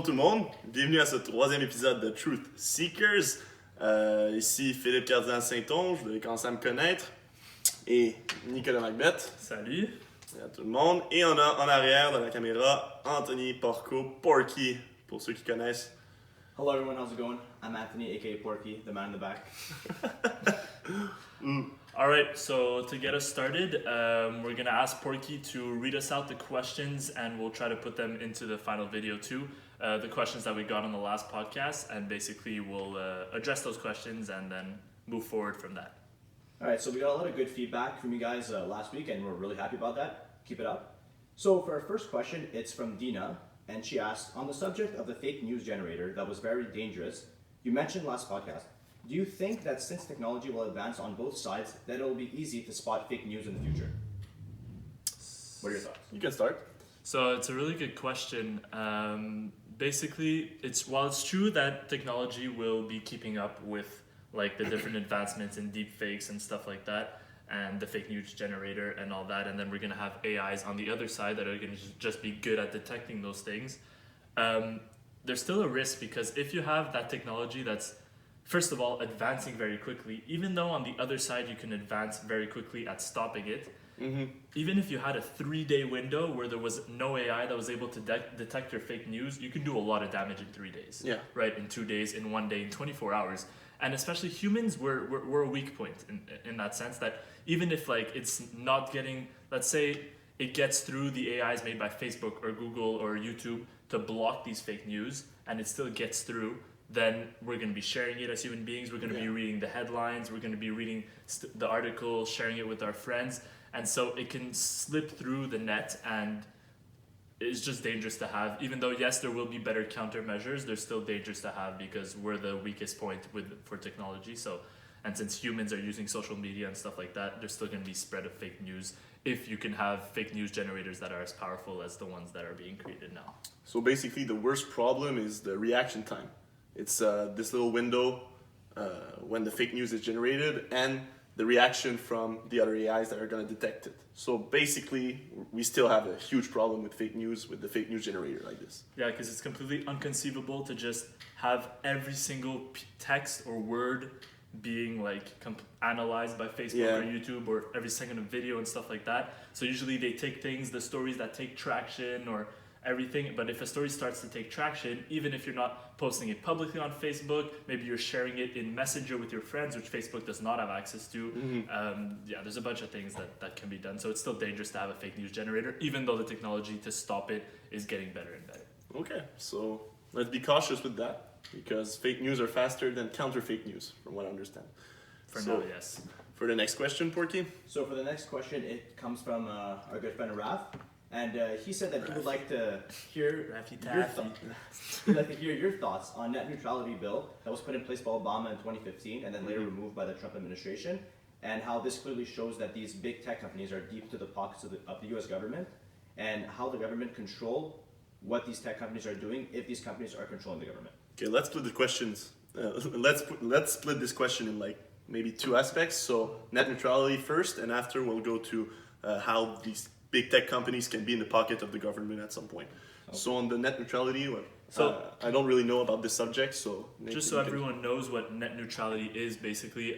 tout le monde, bienvenue à ce troisième épisode de Truth Seekers. Ici Philippe Cardinal Saint-Onge, vous devez commencer à me connaître, et Nicolas Macbeth. Salut. Salut à tout le monde. Et on a en arrière de la caméra Anthony Porky, pour ceux qui connaissent. Hello everyone, how's it going? I'm Anthony, aka Porky, the man in the back. All right, so to get us started, we're going to ask Porky to read us out the questions and we'll try to put them into the final video too. The questions that we got on the last podcast, and basically we'll address those questions and then move forward from that. Alright, so we got a lot of good feedback from you guys last week and we're really happy about that. Keep it up. So for our first question, it's from Dina, and she asked, on the subject of the fake news generator that was very dangerous, you mentioned last podcast, do you think that since technology will advance on both sides, that it will be easy to spot fake news in the future? What are your thoughts? You can start. So it's a really good question. Basically, while it's true that technology will be keeping up with like the different advancements in deep fakes and stuff like that, and the fake news generator and all that, and then we're going to have AIs on the other side that are going to just be good at detecting those things. There's still a risk, because if you have that technology that's, first of all, advancing very quickly, even though on the other side you can advance very quickly at stopping it, even if you had a 3-day window where there was no AI that was able to detect your fake news, you can do a lot of damage in 3 days. Yeah. Right? In 2 days, in 1 day, in 24 hours. And especially humans, we're a weak point in that sense, that even if like it's not getting, let's say it gets through the AIs made by Facebook or Google or YouTube to block these fake news, and it still gets through, then we're going to be sharing it as human beings. We're going to be reading the headlines. We're going to be reading the article, sharing it with our friends. And so it can slip through the net, and it's just dangerous to have. Even though, yes, there will be better countermeasures, they're still dangerous to have because we're the weakest point for technology. So, and since humans are using social media and stuff like that, there's still going to be spread of fake news if you can have fake news generators that are as powerful as the ones that are being created now. So basically the worst problem is the reaction time. It's this little window when the fake news is generated and the reaction from the other AIs that are going to detect it. So basically, we still have a huge problem with fake news, with the fake news generator like this. Yeah, because it's completely inconceivable to just have every single text or word being like analyzed by Facebook or YouTube, or every second of video and stuff like that. So usually they take things, the stories that take traction or everything, but if a story starts to take traction, even if you're not posting it publicly on Facebook, maybe you're sharing it in Messenger with your friends, which Facebook does not have access to. There's a bunch of things that can be done. So it's still dangerous to have a fake news generator, even though the technology to stop it is getting better and better. Okay, so let's be cautious with that, because fake news are faster than counter fake news, from what I understand. For now, yes. For the next question, Porky? So for the next question, it comes from our good friend Raf. And he said that he would like to hear your thoughts on net neutrality bill that was put in place by Obama in 2015 and then later removed by the Trump administration, and how this clearly shows that these big tech companies are deep into the pockets of the U.S. government, and how the government control what these tech companies are doing if these companies are controlling the government. Okay, let's split the questions. Let's split this question in like maybe 2 aspects. So net neutrality first, and after we'll go to how these big tech companies can be in the pocket of the government at some point. Okay. So on the net neutrality, I don't really know about this subject, so just so everyone knows what net neutrality is, basically,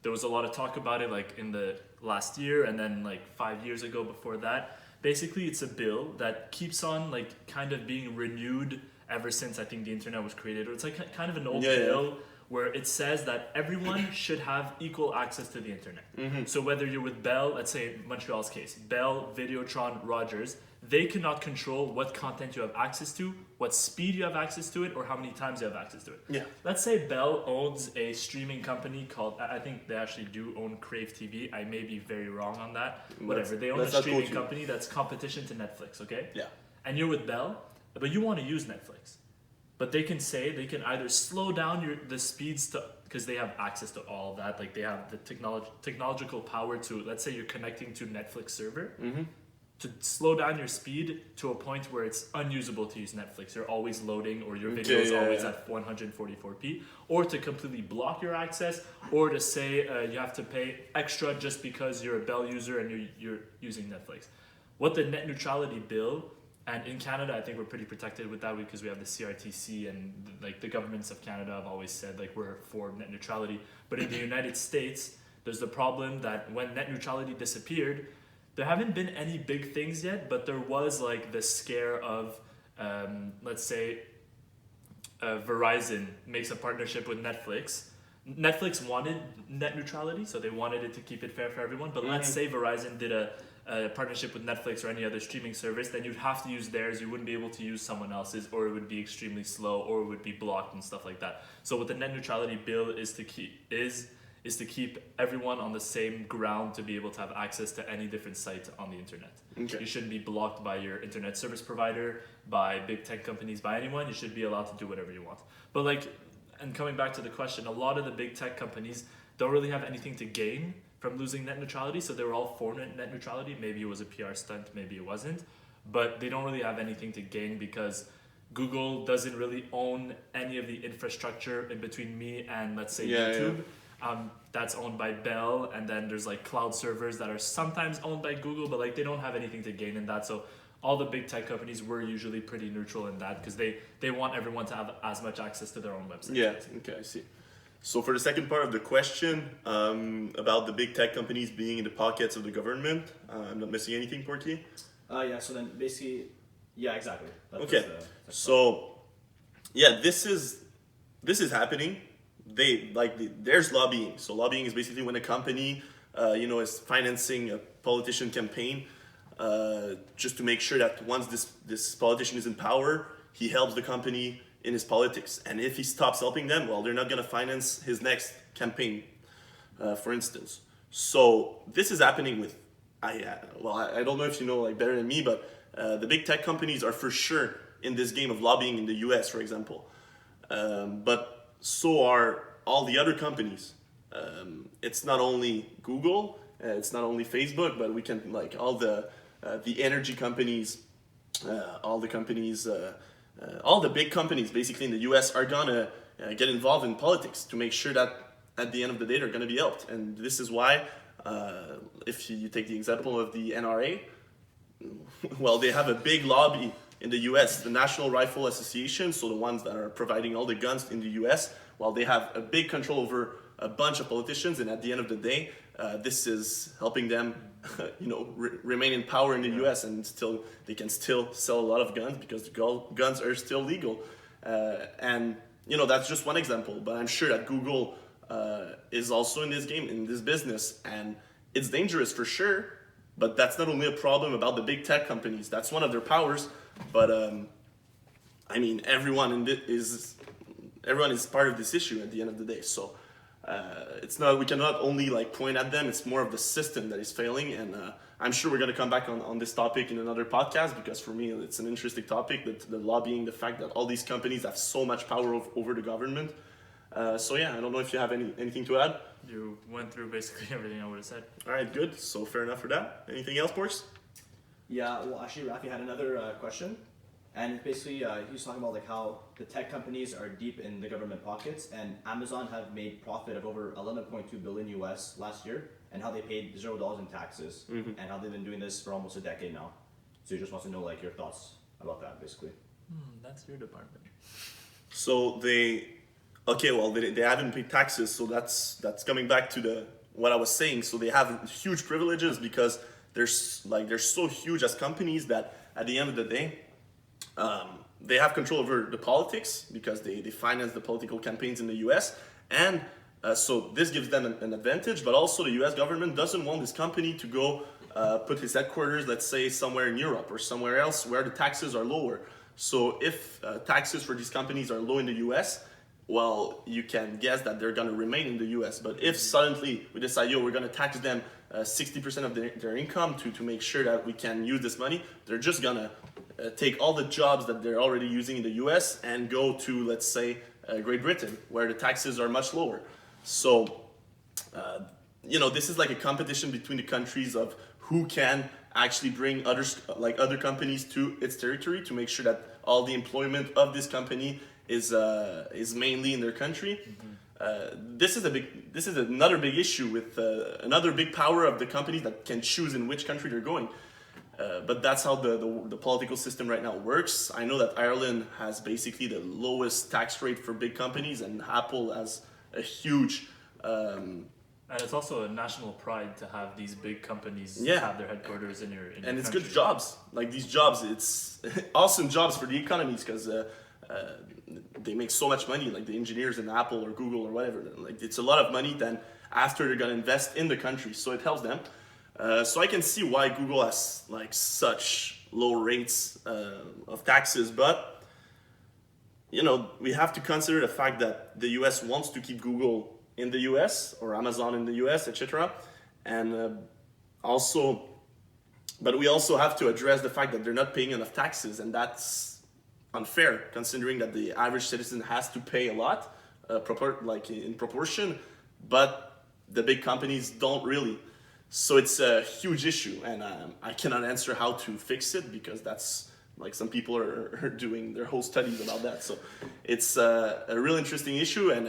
there was a lot of talk about it like in the last year, and then like 5 years ago before that. Basically, it's a bill that keeps on like kind of being renewed ever since I think the internet was created. Or it's like kind of an old bill where it says that everyone should have equal access to the internet. So whether you're with Bell, let's say in Montreal's case, Bell, Videotron, Rogers, they cannot control what content you have access to, what speed you have access to it, or how many times you have access to it. Yeah. Let's say Bell owns a streaming company called, I think they actually do own Crave TV. I may be very wrong on that. Whatever. They own a streaming company that's competition to Netflix, okay? Yeah. And you're with Bell, but you want to use Netflix. But they can either slow down the speeds because they have access to all of that. Like they have the technological power to, let's say you're connecting to Netflix server, to slow down your speed to a point where it's unusable to use Netflix. You're always loading, or your video is always at 144p, or to completely block your access, or to say you have to pay extra just because you're a Bell user and you're using Netflix. What the net neutrality bill And in Canada, I think we're pretty protected with that because we have the CRTC, and like the governments of Canada have always said like we're for net neutrality. But in the United States, there's the problem that when net neutrality disappeared, there haven't been any big things yet, but there was like the scare of, let's say, Verizon makes a partnership with Netflix. Netflix wanted net neutrality, so they wanted it to keep it fair for everyone. But let's say Verizon did a partnership with Netflix or any other streaming service, then you'd have to use theirs. You wouldn't be able to use someone else's, or it would be extremely slow, or it would be blocked and stuff like that. So what the net neutrality bill is to keep everyone on the same ground to be able to have access to any different site on the internet. Okay. You shouldn't be blocked by your internet service provider, by big tech companies, by anyone. You should be allowed to do whatever you want. But like, and coming back to the question, a lot of the big tech companies don't really have anything to gain from losing net neutrality, so they were all for net neutrality. Maybe it was a PR stunt, maybe it wasn't, but they don't really have anything to gain because Google doesn't really own any of the infrastructure in between me and, let's say, YouTube. That's owned by Bell, and then there's like cloud servers that are sometimes owned by Google, but like they don't have anything to gain in that. So all the big tech companies were usually pretty neutral in that because they want everyone to have as much access to their own website. Yeah, okay, I see. So for the second part of the question, about the big tech companies being in the pockets of the government, I'm not missing anything, Porky? Yeah, so then basically, yeah, exactly. Okay, so yeah, this is happening. There's lobbying. So lobbying is basically when a company, is financing a politician campaign, just to make sure that once this politician is in power, he helps the company in his politics. And if he stops helping them, well, they're not going to finance his next campaign, for instance. So this is happening with, I don't know if you know like better than me, but the big tech companies are for sure in this game of lobbying in the US, for example. But so are all the other companies. It's not only Google, it's not only Facebook, but we can like all the energy companies, all the big companies basically in the US are gonna get involved in politics to make sure that at the end of the day they're gonna be helped. And this is why, if you take the example of the NRA, well, they have a big lobby in the US, the National Rifle Association, so the ones that are providing all the guns in the US, well, they have a big control over a bunch of politicians, and at the end of the day, this is helping them, remain in power in the U.S. and they can still sell a lot of guns because the guns are still legal. And that's just one example, but I'm sure that Google is also in this game, in this business, and it's dangerous for sure. But that's not only a problem about the big tech companies. That's one of their powers. But everyone is part of this issue at the end of the day. So. We cannot only like point at them. It's more of the system that is failing, and I'm sure we're going to come back on this topic in another podcast because for me it's an interesting topic, the lobbying, the fact that all these companies have so much power over the government. So yeah, I don't know if you have anything to add. You went through basically everything I would have said. All right, good. So fair enough for that. Anything else, Ports? Yeah, well, actually, Rafi had another question. And basically, he was talking about like how the tech companies are deep in the government pockets, and Amazon have made profit of over 11.2 billion US last year, and how they paid $0 in taxes, and how they've been doing this for almost a decade now. So he just wants to know like your thoughts about that, basically. That's your department. So they haven't paid taxes, so that's coming back to what I was saying. So they have huge privileges because they're so huge as companies that at the end of the day. They have control over the politics because they finance the political campaigns in the US, and so this gives them an advantage, but also the US government doesn't want this company to go put his headquarters, let's say, somewhere in Europe or somewhere else where the taxes are lower. So if taxes for these companies are low in the US, well, you can guess that they're going to remain in the US. But if suddenly we decide, we're going to tax them 60% of their income to make sure that we can use this money, they're just going to take all the jobs that they're already using in the US and go to, let's say, Great Britain, where the taxes are much lower. So, this is like a competition between the countries of who can actually bring other companies to its territory to make sure that all the employment of this company is mainly in their country. This is another big issue with another big power of the companies that can choose in which country they're going. But that's how the political system right now works. I know that Ireland has basically the lowest tax rate for big companies, and Apple has a huge. And it's also a national pride to have these big companies Yeah. have their headquarters in your And it's country. good jobs. Like these jobs, it's awesome jobs for the economies because they make so much money. Like the engineers in Apple or Google or whatever. Like it's a lot of money. Then after they're gonna invest in the country, so it helps them. So I can see why Google has like such low rates of taxes, but you know we have to consider the fact that the U.S. wants to keep Google in the U.S. or Amazon in the U.S., etc. And but we also have to address the fact that they're not paying enough taxes, and that's unfair considering that the average citizen has to pay a lot, in proportion, but the big companies don't really. So it's a huge issue, and I cannot answer how to fix it because that's like some people are doing their whole studies about that. So it's a real interesting issue, and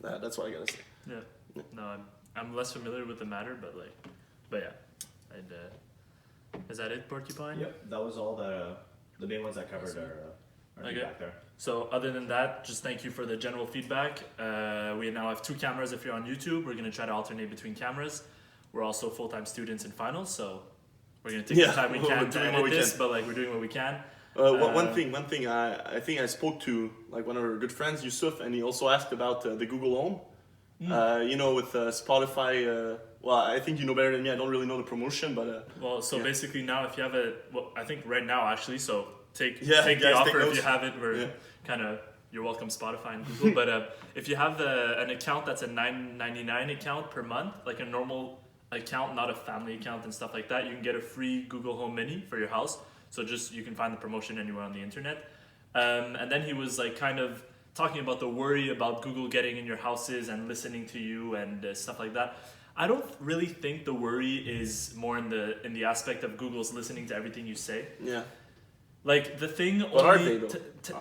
that's what I gotta say. Yeah. No, I'm less familiar with the matter, but yeah. I'd, is that it, Porcupine? Yep, that was all the main ones that covered our Okay. feedback there. So other than that, just thank you for the general feedback. We now have 2 cameras if you're on YouTube. We're going to try to alternate between cameras. We're also full-time students in finals, so we're going to take the time we can to edit this, but like we're doing what we can. One thing I think I spoke to like one of our good friends, Yusuf, and he also asked about the Google Home. With Spotify. Well, I think you know better than me. I don't really know the promotion, but Basically now, if you have I think right now actually. So take guys, the offer take if notes. you have it. We're kind of you're welcome Spotify and Google. But if you have an account that's a $9.99 account per month, like a normal account, not a family account and stuff like that, you can get a free Google Home Mini for your house. So you can find the promotion anywhere on the internet. And then he was like kind of talking about the worry about Google getting in your houses and listening to you and stuff like that. I don't really think the worry is more in the aspect of Google's listening to everything you say. Yeah. Like the thing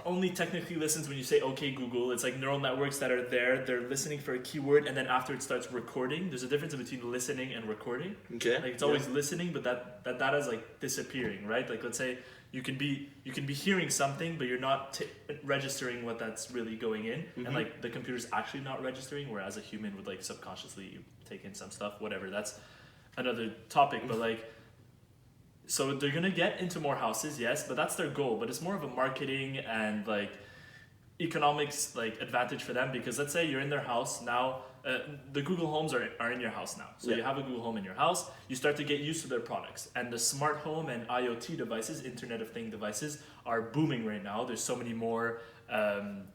only technically listens when you say "Okay, Google." It's like neural networks that are there. They're listening for a keyword, and then after it starts recording. There's a difference between listening and recording. Okay. Like it's always listening, but that data is like disappearing, right? Like let's say you can be hearing something, but you're not registering what that's really going in, and like the computer's actually not registering, whereas a human would like subconsciously take in some stuff. Whatever. That's another topic, but like. So they're gonna get into more houses, yes, but that's their goal. But it's more of a marketing and like economics like advantage for them because let's say you're in their house now. The Google Homes are in your house now. So you have a Google Home in your house. You start to get used to their products, and the smart home and IoT devices, Internet of Things devices, are booming right now. There's so many more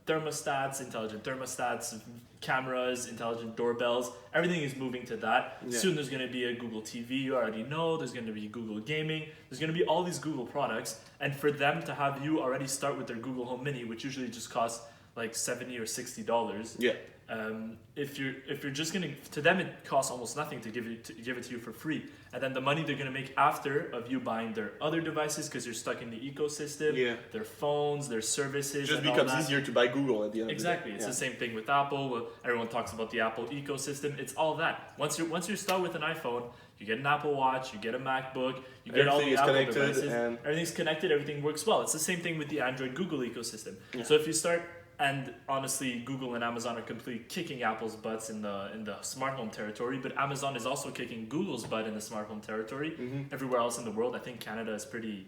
thermostats, intelligent thermostats, cameras, intelligent doorbells. Everything is moving to that. Yeah. Soon there's going to be a Google TV, you already know. There's going to be Google Gaming. There's going to be all these Google products. And for them to have you already start with their Google Home Mini, which usually just costs like $70 or $60. Yeah. If you're just gonna, to them it costs almost nothing to give it to you for free, and then the money they're gonna make after of you buying their other devices because you're stuck in the ecosystem, their phones, their services, Just becomes easier to buy Google at the end. Exactly, of it's the the same thing with Apple. Well, everyone talks about the Apple ecosystem. It's all that. Once you start with an iPhone, you get an Apple Watch, you get a MacBook, you get all the Apple devices. Everything's connected. Everything works well. It's the same thing with the Android Google ecosystem. Yeah. So if you start. And honestly, Google and Amazon are completely kicking Apple's butts in the smart home territory, but Amazon is also kicking Google's butt in the smart home territory. Everywhere else in the world, I think Canada is pretty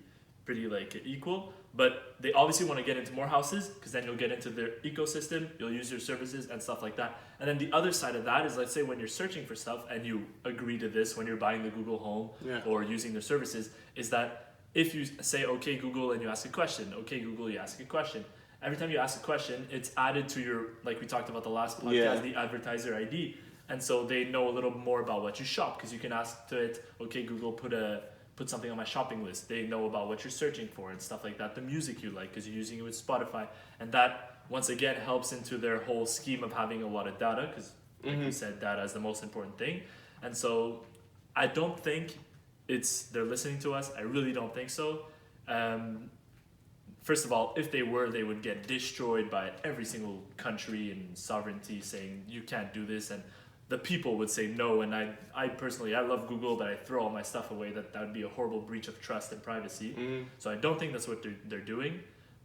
like equal. But they obviously want to get into more houses because then you'll get into their ecosystem, you'll use your services and stuff like that. And then the other side of that is, let's say when you're searching for stuff and you agree to this when you're buying the Google Home or using their services, is that if you say, okay, Google, and you ask a question, okay, Google, you ask a question. Every time you ask a question, it's added to your, like we talked about the last podcast, the advertiser ID. And so they know a little more about what you shop because you can ask to it, okay, Google, put something on my shopping list. They know about what you're searching for and stuff like that, the music you like because you're using it with Spotify. And that, once again, helps into their whole scheme of having a lot of data because, like we said, data is the most important thing. And so I don't think they're listening to us. I really don't think so. First of all, if they were, they would get destroyed by every single country and sovereignty saying you can't do this, and the people would say no. And I personally, I love Google, but I throw all my stuff away. That would be a horrible breach of trust and privacy. So I don't think that's what they're doing.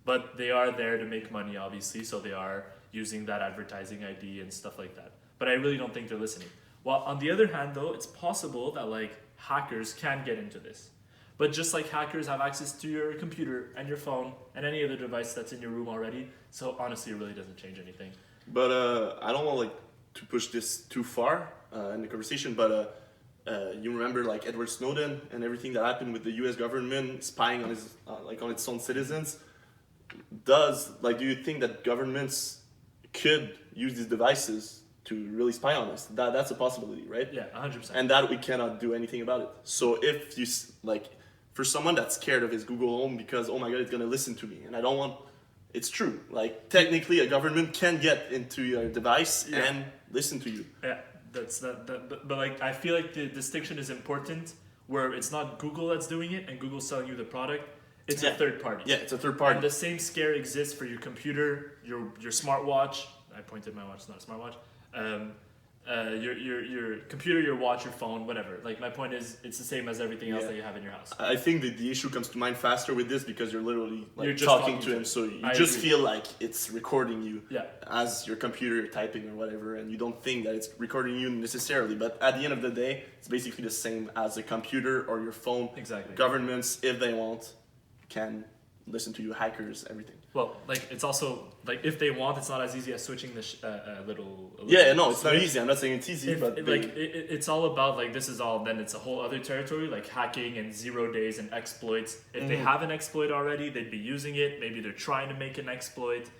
But they are there to make money, obviously. So they are using that advertising ID and stuff like that. But I really don't think they're listening. Well, on the other hand, though, it's possible that like hackers can get into this. But just like hackers have access to your computer and your phone and any other device that's in your room already, so honestly, it really doesn't change anything. But I don't want to push this too far in the conversation. But you remember like Edward Snowden and everything that happened with the U.S. government spying on his on its own citizens. Do you think that governments could use these devices to really spy on us? That's a possibility, right? Yeah, 100%. And that we cannot do anything about it. So if you for someone that's scared of his Google Home because oh my god, it's gonna listen to me, and I don't want. It's true. Like technically, a government can get into your device and listen to you. Yeah, that's that. But like, I feel like the distinction is important, where it's not Google that's doing it and Google's selling you the product. It's a third party. Yeah, it's a third party. And the same scare exists for your computer, your smartwatch. I pointed my watch, it's not a smartwatch. Your computer, your watch, your phone, whatever. Like my point is, it's the same as everything else that you have in your house. I think that the issue comes to mind faster with this because you're literally You're just talking to him, so you just agree. feel like it's recording you Yeah. as your computer typing or whatever, and you don't think that it's recording you necessarily. But at the end of the day, it's basically the same as a computer or your phone. Exactly. Governments, if they want, can listen to you, hackers, everything. Well, like it's also like if they want, it's not as easy as switching the little. Yeah, no, it's not easy. I'm not saying it's easy, but it's all about like this is all. Then it's a whole other territory like hacking and 0 days and exploits. If they have an exploit already, they'd be using it. Maybe they're trying to make an exploit.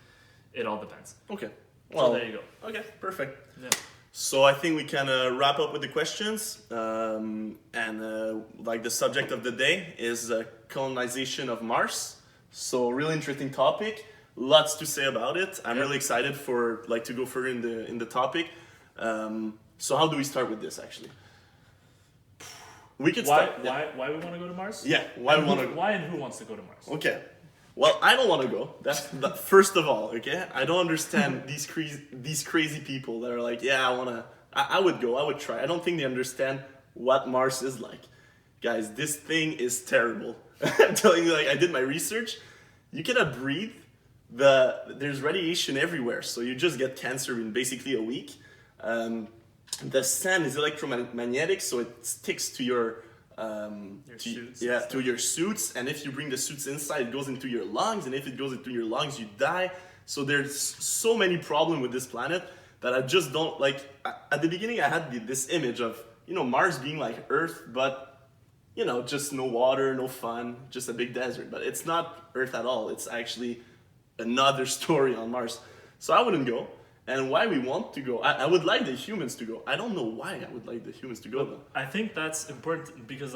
It all depends. Okay. Well, so there you go. Okay, perfect. Yeah. So I think we can wrap up with the questions, like the subject of the day is colonization of Mars. So really interesting topic, lots to say about it. I'm really excited for to go further in the topic. So how do we start with this actually? We could start. Why we want to go to Mars? Yeah, why and who wants to go to Mars? Okay. Well, I don't want to go. That's first of all, okay? I don't understand these crazy people that are like, yeah, I would go, I would try. I don't think they understand what Mars is like. Guys, this thing is terrible. I'm telling you, I did my research. You cannot breathe. There's radiation everywhere, so you just get cancer in basically a week. The sand is electromagnetic, so it sticks to your suits. Yeah, to your suits, and if you bring the suits inside, it goes into your lungs, and if it goes into your lungs, you die. So there's so many problems with this planet that I just don't like. At the beginning, I had this image of Mars being like Earth, but just no water, no fun, just a big desert. But it's not Earth at all. It's actually another story on Mars. So I wouldn't go. And why we want to go, I would like the humans to go. I don't know why I would like the humans to go though. I think that's important because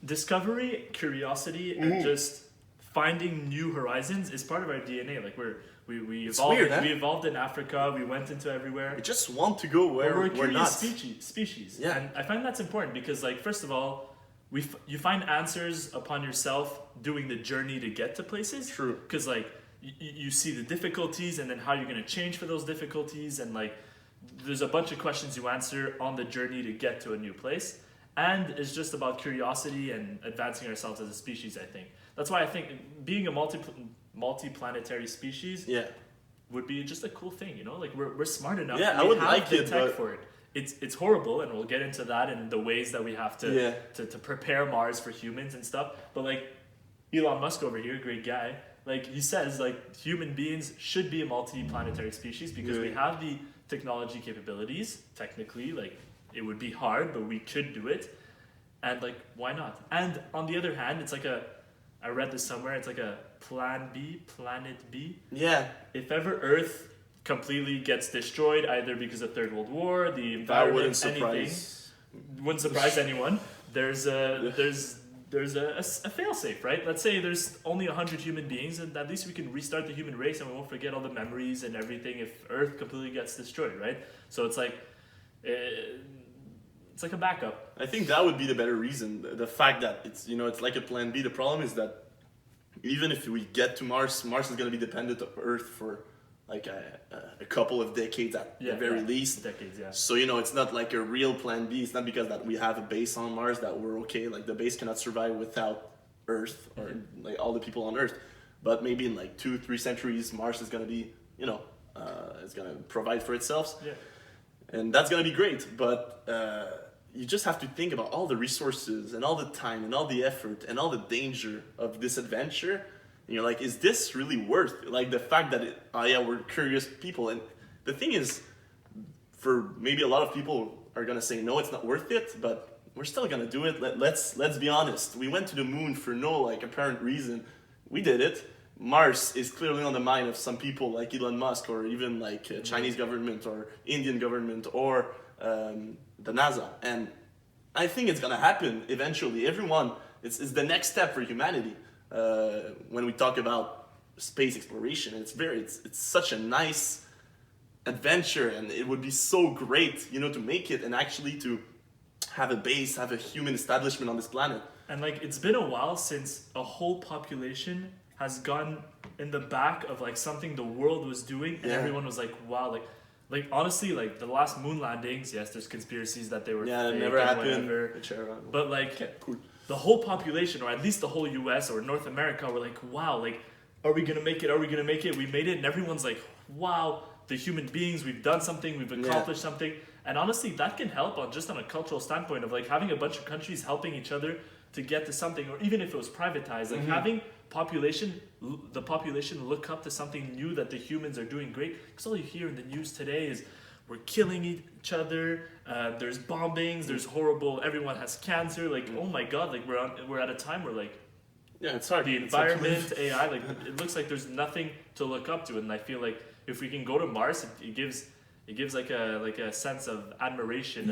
discovery, curiosity, and just finding new horizons is part of our DNA. Like we evolved. Weird, huh? We evolved in Africa. We went into everywhere. We just want to go where we're a we're curious not. species. Yeah. And I find that's important because first of all, you find answers upon yourself doing the journey to get to places. True. Because you see the difficulties and then how you're going to change for those difficulties, and there's a bunch of questions you answer on the journey to get to a new place. And it's just about curiosity and advancing ourselves as a species, I think. That's why I think being a multi-planetary species would be just a cool thing, we're smart enough. Yeah, I we would have like the it, tech but for it. It's horrible, and we'll get into that and the ways that we have to prepare Mars for humans and stuff. But Elon Musk over here, great guy, he says human beings should be a multi-planetary species because we have the technology capabilities. Technically, it would be hard, but we could do it. And why not? And on the other hand, it's I read this somewhere, it's a planet B. Yeah. If ever Earth completely gets destroyed, either because of Third World War, the environment, That wouldn't surprise anyone. There's a fail-safe, right? Let's say there's only 100 human beings, and at least we can restart the human race and we won't forget all the memories and everything if Earth completely gets destroyed, right? So it's a backup. I think that would be the better reason. The fact that it's like a plan B. The problem is that even if we get to Mars, Mars is going to be dependent on Earth for like a couple of decades at the very least. Decades, yeah. So, you know, it's not like a real plan B. It's not because that we have a base on Mars that we're okay. Like, the base cannot survive without Earth or like all the people on Earth. But maybe in like 2-3 centuries, Mars is going to be, you know, it's going to provide for itself. Yeah. And that's going to be great. But you just have to think about all the resources and all the time and all the effort and all the danger of this adventure. And you're like, is this really worth, like, the fact that we're curious people? And the thing is, for maybe a lot of people are gonna say no, it's not worth it, but we're still gonna do it. Let's be honest. We went to the moon for no like apparent reason. We did it. Mars is clearly on the mind of some people like Elon Musk, or even like Chinese government or Indian government, or the NASA. And I think it's gonna happen eventually. Everyone, it's the next step for humanity. When we talk about space exploration, it's such a nice adventure, and it would be so great, you know, to make it and actually to have a base, have a human establishment on this planet. And like, it's been a while since a whole population has gone in the back of like something the world was doing, and everyone was like, wow, like honestly, like the last moon landings, yes, there's conspiracies that they were it fake never and happened, whatever, but like cool. The whole population, or at least the whole US or North America, were like, wow, like, are we gonna make it? Are we gonna make it? We made it. And everyone's like, wow, the human beings, we've done something, we've accomplished something. And honestly, that can help on a cultural standpoint of like having a bunch of countries helping each other to get to something, or even if it was privatized, like having the population look up to something new that the humans are doing great. Because all you hear in the news today is we're killing each other, there's bombings, there's horrible, everyone has cancer, like, oh my god, like we're at a time where like, it's hard. The environment, AI, like it looks like there's nothing to look up to, and I feel like if we can go to Mars, it gives like a sense of admiration.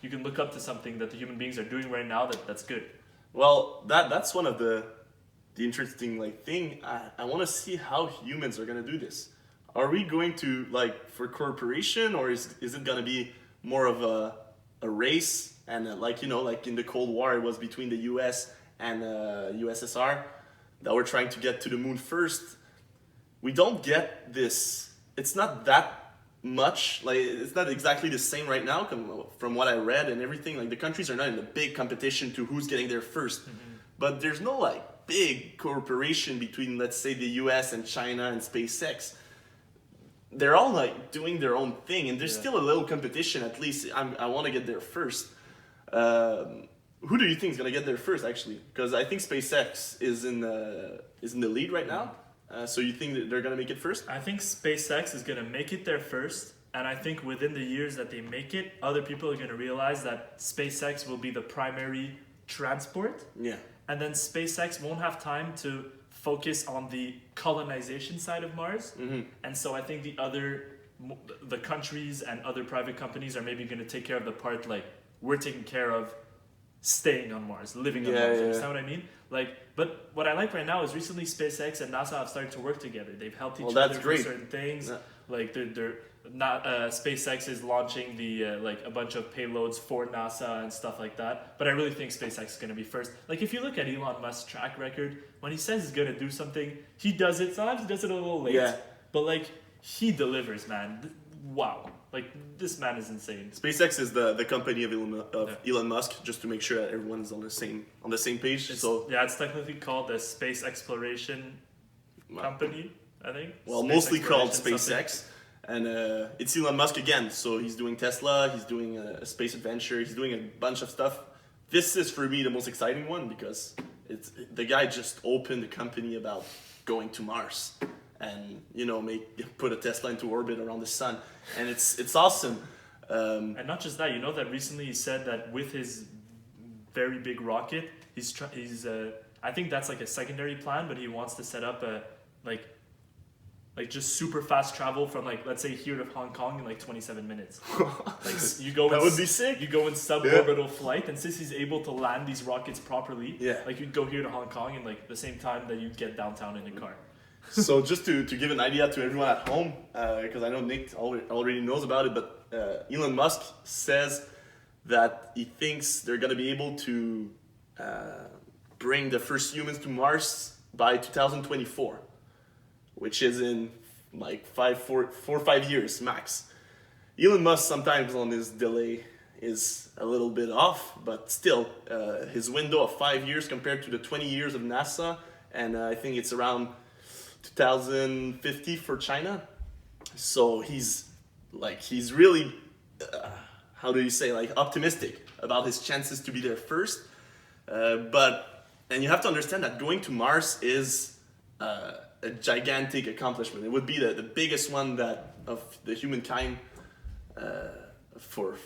You can look up to something that the human beings are doing right now that's good. Well, that's one of the interesting like thing. I want to see how humans are gonna do this. Are we going to, like, for corporation, or is it gonna be more of a race, and like, you know, like in the Cold War it was between the US and USSR that we're trying to get to the moon first? We don't get this. It's not that much, like it's not exactly the same right now from what I read and everything. Like, the countries are not in a big competition to who's getting there first. But there's no like big cooperation between, let's say, the US and China and SpaceX. They're all like doing their own thing, and there's still a little competition. At least I want to get there first. Who do you think is gonna get there first, actually? Because I think SpaceX is in the lead right now. So you think that they're gonna make it first? I think SpaceX is gonna make it there first, and I think within the years that they make it, other people are gonna realize that SpaceX will be the primary transport. Yeah. And then SpaceX won't have time to focus on the colonization side of Mars. And so I think the countries and other private companies are maybe going to take care of the part, like, we're taking care of staying on Mars, living on Mars. You understand what I mean? Like, but what I like right now is recently SpaceX and NASA have started to work together. They've helped each other for certain things. Yeah. Like they're not SpaceX is launching the like a bunch of payloads for NASA and stuff like that. But I really think SpaceX is going to be first. Like, if you look at Elon Musk's track record, when he says he's going to do something, he does it. Sometimes he does it a little late, but like, he delivers, man. Wow, like, this man is insane. SpaceX is the company of Elon Musk, just to make sure that everyone is on the same page. It's technically called the Space Exploration Company, I think. Well, mostly called SpaceX. And it's Elon Musk again, so he's doing Tesla, he's doing a space adventure, he's doing a bunch of stuff. This is, for me, the most exciting one, because the guy just opened a company about going to Mars and, you know, put a Tesla into orbit around the sun, and it's awesome. And not just that, you know that recently he said that with his very big rocket, he's I think that's like a secondary plan, but he wants to set up a like just super fast travel from, like, let's say here to Hong Kong in like 27 minutes. Like, you go that would be sick. You go in suborbital flight, and since he's able to land these rockets properly, like, you'd go here to Hong Kong in like the same time that you'd get downtown in a car. So just to give an idea to everyone at home, because I know Nick already knows about it, but Elon Musk says that he thinks they're going to be able to bring the first humans to Mars by 2024, which is in like 4 or 5 years max. Elon Musk sometimes on his delay is a little bit off, but still, his window of 5 years compared to the 20 years of NASA, and I think it's around 2050 for China. So he's really, how do you say, like optimistic about his chances to be there first. And you have to understand that going to Mars is a gigantic accomplishment. It would be the biggest one that of the humankind for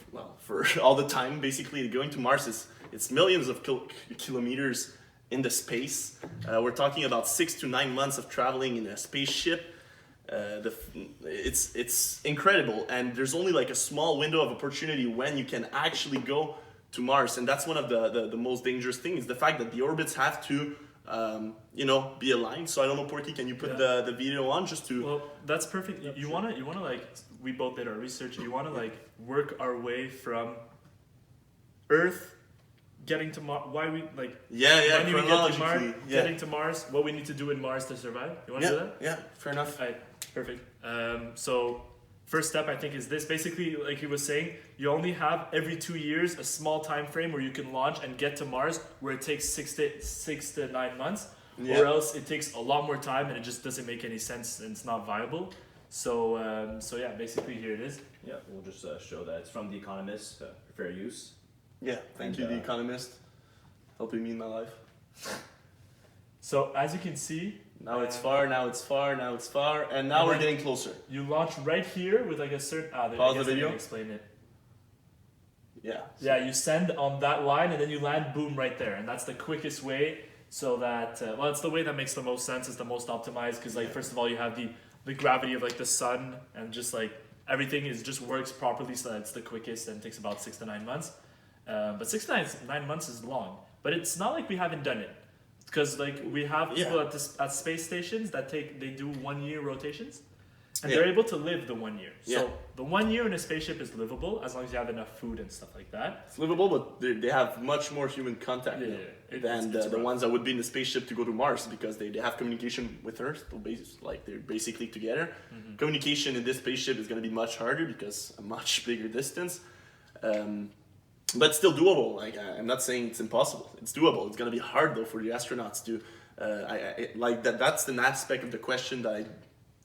all the time. Basically, going to Mars it's millions of kilometers in the space. We're talking about 6 to 9 months of traveling in a spaceship. It's incredible, and there's only like a small window of opportunity when you can actually go to Mars, and that's one of the most dangerous things, the fact that the orbits have to be aligned. So I don't know, Porky, can you put the video on just to... Well, that's perfect. You wanna like, we both did our research, you wanna like work our way from Earth getting to Mars, why we like... Yeah, when we get to Mars, chronologically, getting to Mars, what we need to do in Mars to survive. You wanna do that? Yeah, fair enough. Alright, perfect. So first step I think is this. Basically, like he was saying, you only have every 2 years a small time frame where you can launch and get to Mars, where it takes 6 to 9 months, or else it takes a lot more time and it just doesn't make any sense and it's not viable. So yeah, basically here it is. Yeah, we'll just show that it's from The Economist for fair use. Yeah, thank you, The Economist, helping me in my life. So as you can see, now it's far, now it's far, now it's far, and now we're getting closer. You launch right here with like a certain... Pause the video. Explain it. Yeah. Yeah, you send on that line and then you land, boom, right there. And that's the quickest way, so that... well, it's the way that makes the most sense, it's the most optimized, because like first of all you have the gravity of like the sun, and just like everything just works properly, so that it's the quickest, and takes about 6 to 9 months. But 6 to 9 months is long. But it's not like we haven't done it. Because like we have people at space stations that they do 1 year rotations, and they're able to live the 1 year. So the 1 year in a spaceship is livable as long as you have enough food and stuff like that. It's livable, but they have much more human contact than the ones that would be in the spaceship to go to Mars, because they have communication with Earth. They're basically together. Mm-hmm. Communication in this spaceship is going to be much harder because a much bigger distance. But still doable. Like, I'm not saying it's impossible. It's doable. It's gonna be hard though for the astronauts to, like that. That's an aspect of the question that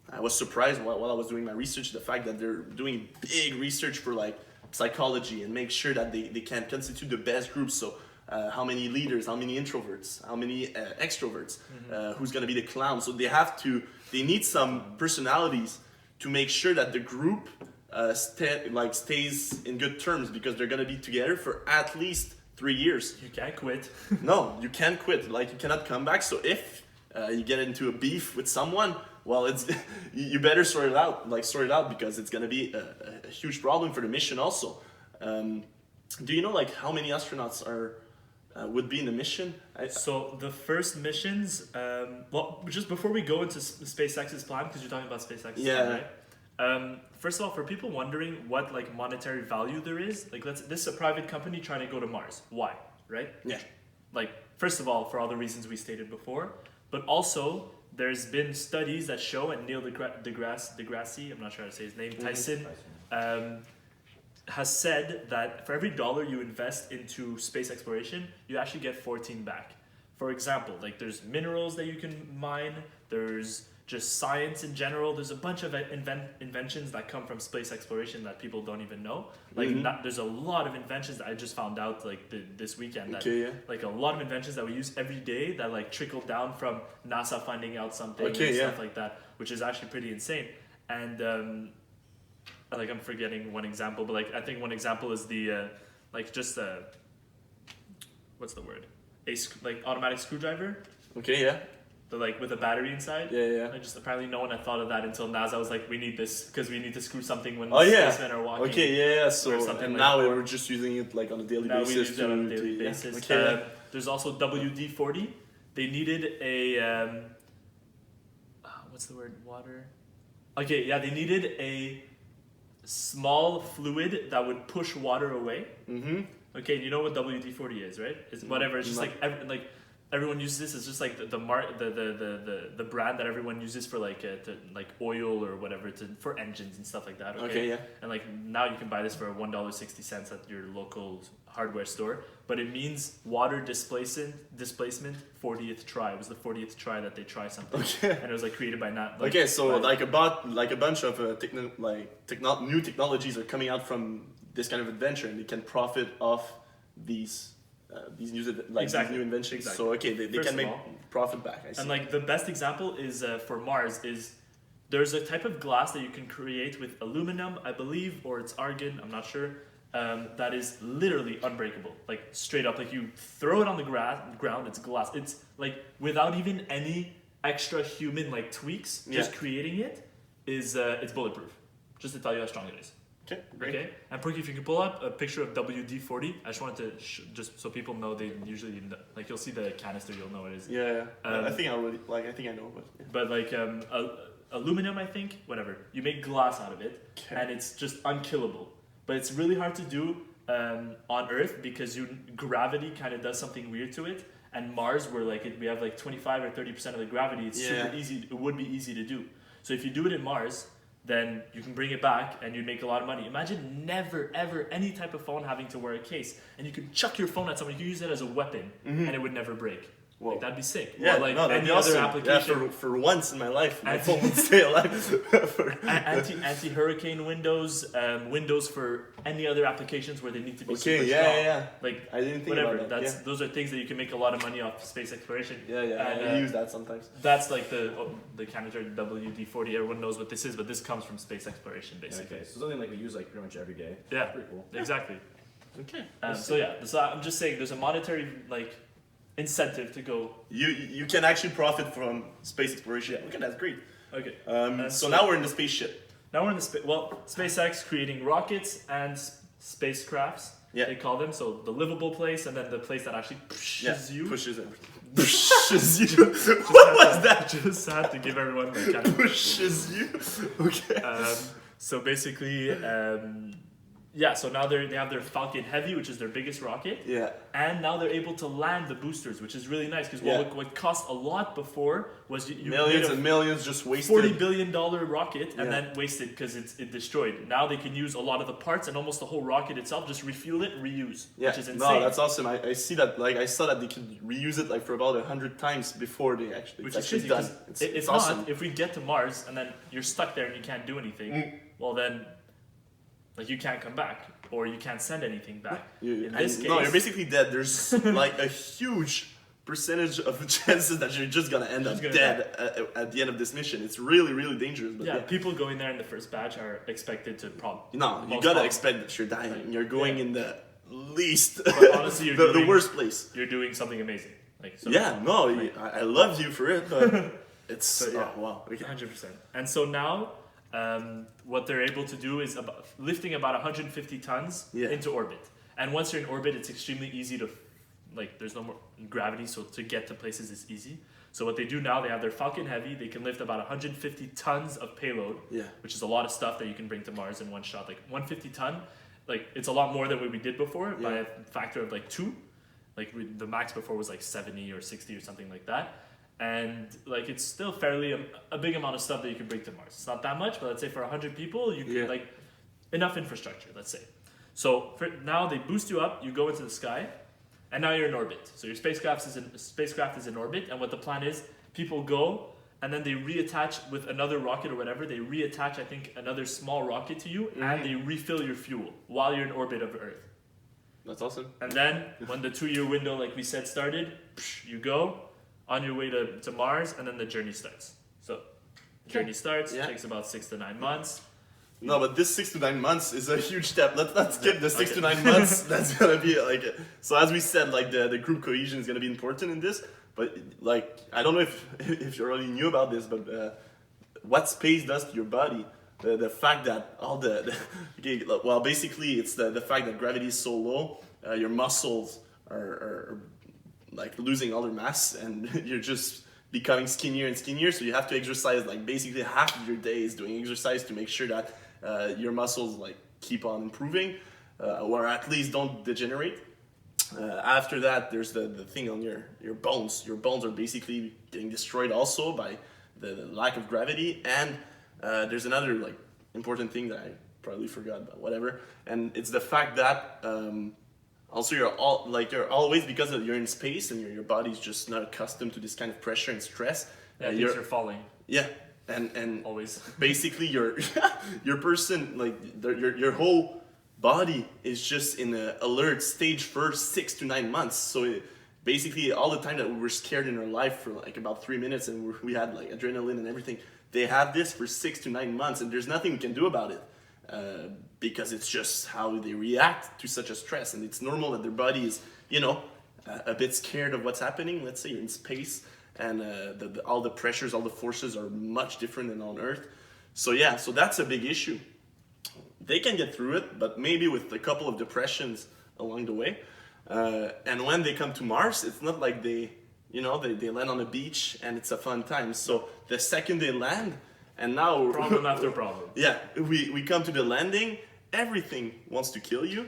I was surprised while I was doing my research. The fact that they're doing big research for like psychology and make sure that they can constitute the best group. So how many leaders, how many introverts, how many extroverts, who's gonna be the clown. So they need some personalities to make sure that the group stays in good terms, because they're gonna be together for at least 3 years. You can't quit. No, you can't quit. Like, you cannot come back. So if you get into a beef with someone, well, it's you better sort it out. Because it's gonna be a huge problem for the mission. Also, do you know like how many astronauts would be in the mission? So the first missions. Well, just before we go into SpaceX's plan, because you're talking about SpaceX's plan, right? First of all, for people wondering what like monetary value there is, like this is a private company trying to go to Mars. Why, right? Yeah. Like, first of all, for all the reasons we stated before, but also there's been studies that show, and Neil deGrasse, I'm not sure how to say his name, Tyson, has said that for every $1 you invest into space exploration, you actually get 14 back. For example, like there's minerals that you can mine, there's just science in general. There's a bunch of inventions that come from space exploration that people don't even know. Like there's a lot of inventions that I just found out like this weekend. Like a lot of inventions that we use every day that like trickle down from NASA finding out something and stuff like that, which is actually pretty insane. And like I'm forgetting one example, but like I think one example is the what's the word? Like automatic screwdriver. Okay, yeah. Like with a battery inside. Yeah. I just apparently no one had thought of that until NASA was like, we need this because we need to screw something when spacemen are walking. Okay, yeah. So and like now we're just using it like on a daily basis. We use it on a daily basis. Okay. There's also WD-40. They needed a what's the word? Water. Okay, yeah. They needed a small fluid that would push water away. Mm-hmm. Okay, you know what WD-40 is, right? It's whatever. It's just like everyone uses this. It's just like the brand that everyone uses for like like oil or whatever for engines and stuff like that. Okay, yeah. And like now you can buy this for $1.60 at your local hardware store. But it means water displacement 40th try. It was the 40th try that they try something. Okay. And it was like created by okay, so like a bunch of new technologies are coming out from this kind of adventure, and they can profit off these new inventions. Exactly. So okay, they can make profit back. I see. And like the best example is for Mars is there's a type of glass that you can create with aluminum, I believe, or it's argon, I'm not sure. That is literally unbreakable, like straight up. Like you throw it on the ground, it's glass. It's like without even any extra human like tweaks, just creating it is it's bulletproof. Just to tell you how strong it is. Okay, great. Okay, and Pourquoi, if you can pull up a picture of WD-40, I just wanted to just so people know, they usually like you'll see the canister, you'll know what it is. Yeah. I think I know, but. Yeah. But like aluminum, I think, whatever. You make glass out of it, and it's just unkillable. But it's really hard to do on Earth because gravity kind of does something weird to it. And Mars, where we have like 25 or 30% of the gravity, it's super easy. It would be easy to do. So if you do it in Mars, then you can bring it back and you'd make a lot of money. Imagine never, ever any type of phone having to wear a case, and you could chuck your phone at someone. You could use it as a weapon, and it would never break. Like, that'd be sick. Yeah, or like that'd any be other awesome. application. Yeah, for once in my life, my phone would stay alive. Anti-hurricane windows, windows for any other applications where they need to be super strong. Yeah. Like I didn't think whatever. about that. Those are things that you can make a lot of money off space exploration. Yeah. And, I use that sometimes. That's like the canister WD-40. Everyone knows what this is, but this comes from space exploration, basically. Okay, so something like we use like pretty much every day. Yeah, pretty cool. Exactly. Okay. So I'm just saying, there's a monetary incentive to go. You can actually profit from space exploration. Yeah. Okay, that's great. Okay. So now we're in the spaceship. Now we're in the SpaceX creating rockets and spacecrafts. Yeah. They call them, so the livable place and then the place that actually pushes you. Pushes it. Pushes you. What was that? Just had to give everyone the kind of pushes you. Okay. So basically, so now they have their Falcon Heavy, which is their biggest rocket. Yeah. And now they're able to land the boosters, which is really nice because what cost a lot before was you millions and millions just wasted. $40 billion rocket and then wasted because it destroyed. Now they can use a lot of the parts and almost the whole rocket itself, just refuel it, reuse, which is insane. No, that's awesome. I see that. Like I saw that they could reuse it for about 100 times before they actually. Which is crazy done. It's awesome. not, if we get to Mars and then you're stuck there and you can't do anything, well then, you can't come back or you can't send anything back. In this case, you're basically dead. There's like a huge percentage of the chances that you're just gonna end up dead at the end of this mission. It's really, really dangerous. But people going there in the first batch are expected to you gotta expect that you're dying. You're going in the least, but honestly, the worst place. You're doing something amazing. I love you for it, but it's wow. 100%. And so now, what they're able to do is lifting about 150 tons into orbit. And once you're in orbit, it's extremely easy to, there's no more gravity, so to get to places is easy. So what they do now, they have their Falcon Heavy. They can lift about 150 tons of payload, which is a lot of stuff that you can bring to Mars in one shot. 150 ton, it's a lot more than what we did before by a factor of 2. The max before was 70 or 60 or something like that. And it's still fairly a big amount of stuff that you can bring to Mars. It's not that much, but let's say for 100 people, you can enough infrastructure, let's say. So now they boost you up, you go into the sky, and now you're in orbit. So your spacecraft is in orbit, and what the plan is, people go, and then they reattach with another rocket or whatever. They reattach, I think, another small rocket to you, and they refill your fuel while you're in orbit of Earth. That's awesome. And then when the 2-year window, like we said, started, you go on your way to Mars, and then the journey starts. So the journey starts, takes about 6 to 9 months. No, but this 6 to 9 months is a huge step. Let's not skip the 6 to 9 months. That's gonna be so as we said, the group cohesion is gonna be important in this. But I don't know if you already knew about this, but what space does to your body, the fact that basically it's the fact that gravity is so low, your muscles are losing all their mass, and you're just becoming skinnier and skinnier. So you have to exercise basically half of your day is doing exercise to make sure that your muscles keep on improving, or at least don't degenerate. After that, there's the thing on your bones. Your bones are basically getting destroyed also by the lack of gravity. And there's another like important thing that I probably forgot, but whatever. And it's the fact that also you're always, because you're in space and your body's just not accustomed to this kind of pressure and stress. Yeah, you're falling. Yeah, and Always. basically your person, like your whole body is just in an alert stage for 6 to 9 months. So basically all the time that we were scared in our life for like about 3 minutes and we had like adrenaline and everything, they have this for 6 to 9 months and there's nothing we can do about it because it's just how they react to such a stress. And it's normal that their body is, a bit scared of what's happening. Let's say you're in space and all the pressures, all the forces are much different than on Earth. So yeah, so that's a big issue. They can get through it, but maybe with a couple of depressions along the way. And when they come to Mars, it's not like they land on a beach and it's a fun time. So the second they land, and now Problem after problem. yeah, we come to the landing, everything wants to kill you.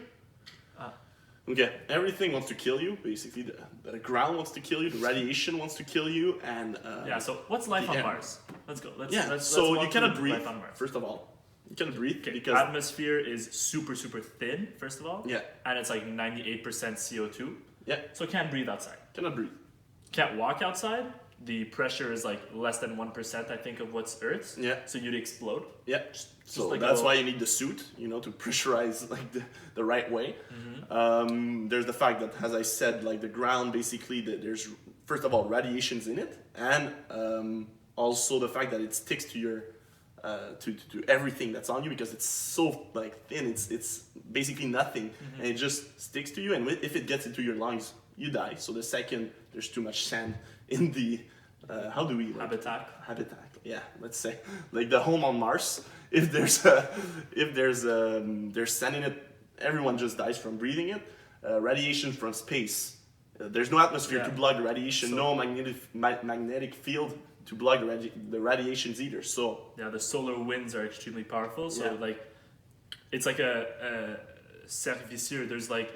Okay, everything wants to kill you. Basically, the ground wants to kill you, the radiation wants to kill you, and Yeah, so what's life on Mars? Let's go. Let's so walk you cannot through breathe. life on Mars. First of all, you cannot breathe Okay, because atmosphere is super, super thin, first of all. Yeah. And it's like 98% CO2. yeah, So can't breathe outside. cannot breathe. Can't walk outside. The pressure is like less than 1%, I think, of what's Earth's. Yeah. So you'd explode. Yeah, so like that's a- why you need the suit, to pressurize like the right way. There's the fact that, as I said, like the ground basically, there's first of all radiations in it, and also the fact that it sticks to your to everything that's on you because it's so like thin. It's basically nothing, and it just sticks to you. And if it gets into your lungs, you die. So the second there's too much sand in the how do we habitat, yeah, let's say like the home on Mars, if there's sand in it, everyone just dies from breathing it. Radiation from space, there's no atmosphere to block the radiation, So- no magnetic field to block the radiations either. So Yeah, the solar winds are extremely powerful. So Yeah. like, it's like a cercle vicieux. There's like,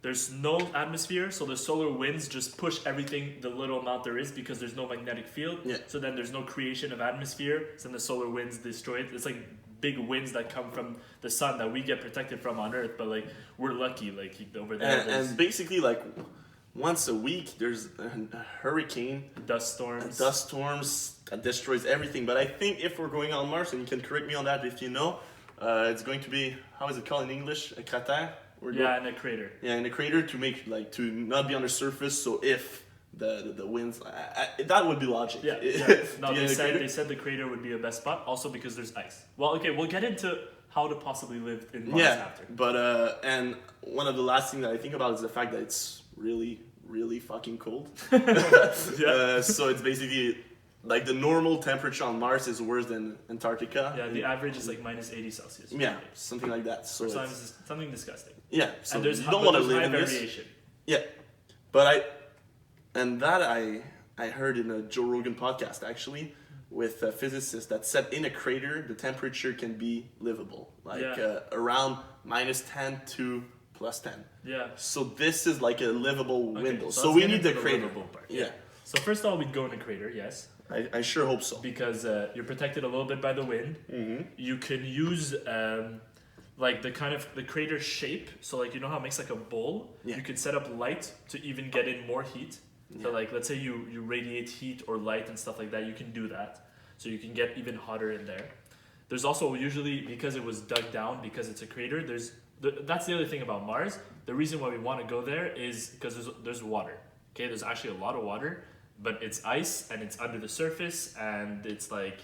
there's no atmosphere, so the solar winds just push everything the little amount there is because there's no magnetic field. Yeah. So then there's no creation of atmosphere. So then the solar winds destroy it. It's like big winds that come from the sun that we get protected from on Earth, but like we're lucky, like over there. and basically like once a week there's a hurricane, dust storms. dust storms that destroys everything. But I think if we're going on Mars, and you can correct me on that if you know, it's going to be, how is it called in English, a crater? Yeah, in a crater. Yeah, in a crater to not be on the surface. So if the winds, that would be logic. Yeah. No, Yeah, they said the crater would be a best spot, also because there's ice. Well, okay, we'll get into how to possibly live in Mars after. But and one of the last things that I think about is the fact that it's really, really fucking cold. So it's basically like the normal temperature on Mars is worse than Antarctica. Yeah, the average is like minus 80 Celsius. Yeah, something like that. So Sometimes it's something disgusting. yeah, so And there's you don't want to live high in this. variation. Yeah, but I heard in a Joe Rogan podcast actually with a physicist that said in a crater the temperature can be livable, like around minus 10 to plus 10. Yeah. So this is like a livable window. So let's we get need into the crater. livable part. Yeah, So first of all, we'd go in a crater, yes, I sure hope so. because you're protected a little bit by the wind. Mm-hmm. You can use like the crater shape. So like how it makes like a bowl. Yeah. You can set up light to even get in more heat. So like let's say you radiate heat or light and stuff like that. You can do that. So you can get even hotter in there. There's also usually, because it was dug down, because it's a crater, that's the other thing about Mars. The reason why we want to go there is because there's water. Okay, there's actually a lot of water, but it's ice and it's under the surface and it's like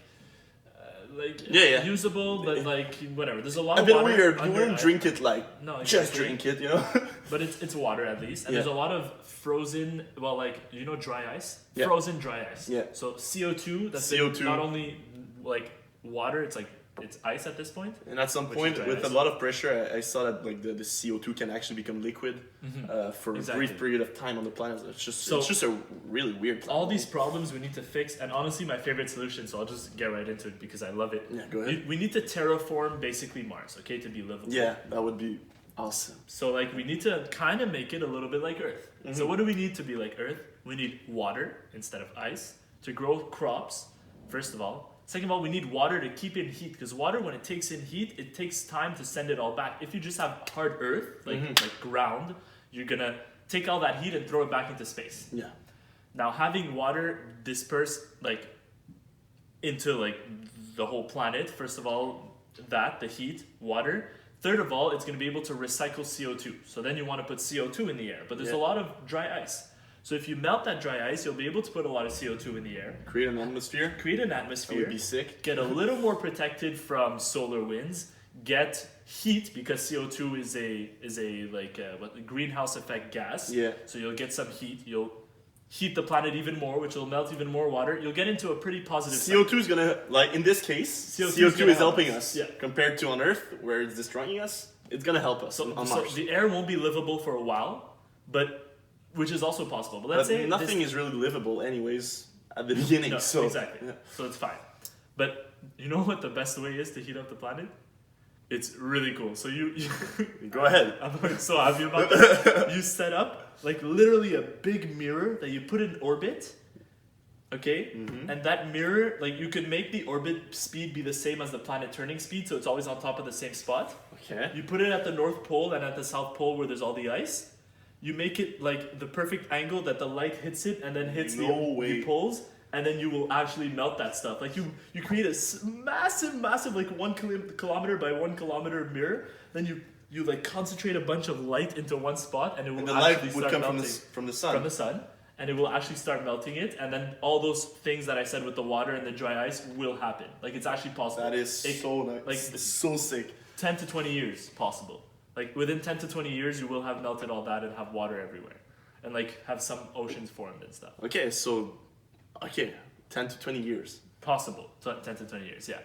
usable, but like whatever. There's a lot of bit water. weird. You under wouldn't ice. drink it like No, just exactly. drink it, But it's water at least, and Yeah. there's a lot of frozen. Well, like dry ice, Yeah. frozen dry ice. Yeah. So CO2. That's CO2. not only like water. It's ice at this point. And at some Which point, is dry with ice. a lot of pressure, I saw that like the CO2 can actually become liquid for Exactly. a brief period of time on the planet. It's just a really weird planet. All these problems we need to fix, and honestly, my favorite solution. So I'll just get right into it because I love it. Yeah, go ahead. We need to terraform basically Mars, okay, to be livable. Yeah, that would be Awesome. So like we need to kind of make it a little bit like Earth. So what do we need to be like Earth? We need water instead of ice to grow crops, first of all. Second of all, we need water to keep in heat, because water, when it takes in heat, it takes time to send it all back. If you just have hard earth, like ground, you're gonna take all that heat and throw it back into space. Yeah. Now having water disperse like into like the whole planet, first of all, the heat, water. Third of all, it's going to be able to recycle CO2. So then you want to put CO2 in the air, but there's a lot of dry ice. So if you melt that dry ice, you'll be able to put a lot of CO2 in the air. Create an atmosphere. That would be sick. Get a little more protected from solar winds. Get heat, because CO2 is a greenhouse effect gas. Yeah. So you'll get some heat. You'll heat the planet even more, which will melt even more water. You'll get into a pretty positive CO2 is gonna, like in this case, CO2 is helping us. Yeah. Compared to on Earth, where it's destroying us, it's gonna help us on Mars. So the air won't be livable for a while, but which is also possible. But let's say nothing is really livable anyways at the beginning. No, so exactly. Yeah. So it's fine. But you know what the best way is to heat up the planet? It's really cool. So you Go ahead. I'm so happy about this. You set up like literally a big mirror that you put in orbit. Okay? And that mirror, like you could make the orbit speed be the same as the planet turning speed, so it's always on top of the same spot. Okay. You put it at the North Pole and at the South Pole where there's all the ice. You make it like the perfect angle that the light hits it and then hits the poles, and then you will actually melt that stuff. Like you create a massive like 1 kilometer by 1 kilometer mirror. Then you like concentrate a bunch of light into one spot, and it will And the actually light would start come melting from the sun. from the sun, and it will actually start melting it, and then all those things that I said with the water and the dry ice will happen. Like it's actually possible. That is so nice. Like it's so sick. 10 to 20 years possible. Like within 10 to 20 years, you will have melted all that and have water everywhere, and like have some oceans formed and stuff. Okay, 10 to 20 years. Possible. 10 to 20 years, yeah.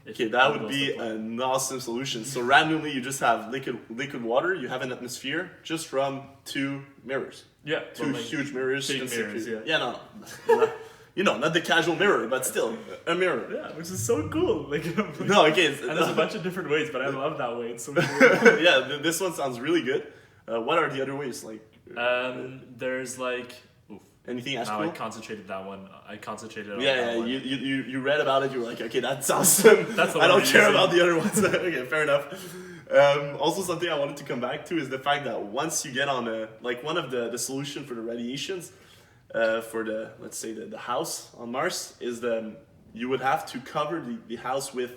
Okay, that would be an awesome solution. So randomly, you just have liquid water. You have an atmosphere just from 2 mirrors. Yeah. Two huge mirrors. Big mirrors, yeah. Yeah, no. Not the casual mirror, but still a mirror. Yeah, which is so cool. Like, No, okay. and there's a bunch of different ways, but I love that way. It's so cool. Yeah, this one sounds really good. What are the other ways? Like, there's like. anything as Now cool? I concentrated on Yeah, that one. you read about it. You were like, okay, that's awesome. That's the I one don't we're care using. about the other ones. Okay, fair enough. Also, something I wanted to come back to is the fact that once you get on one of the solution for the radiations, for let's say the house on Mars is you would have to cover the house with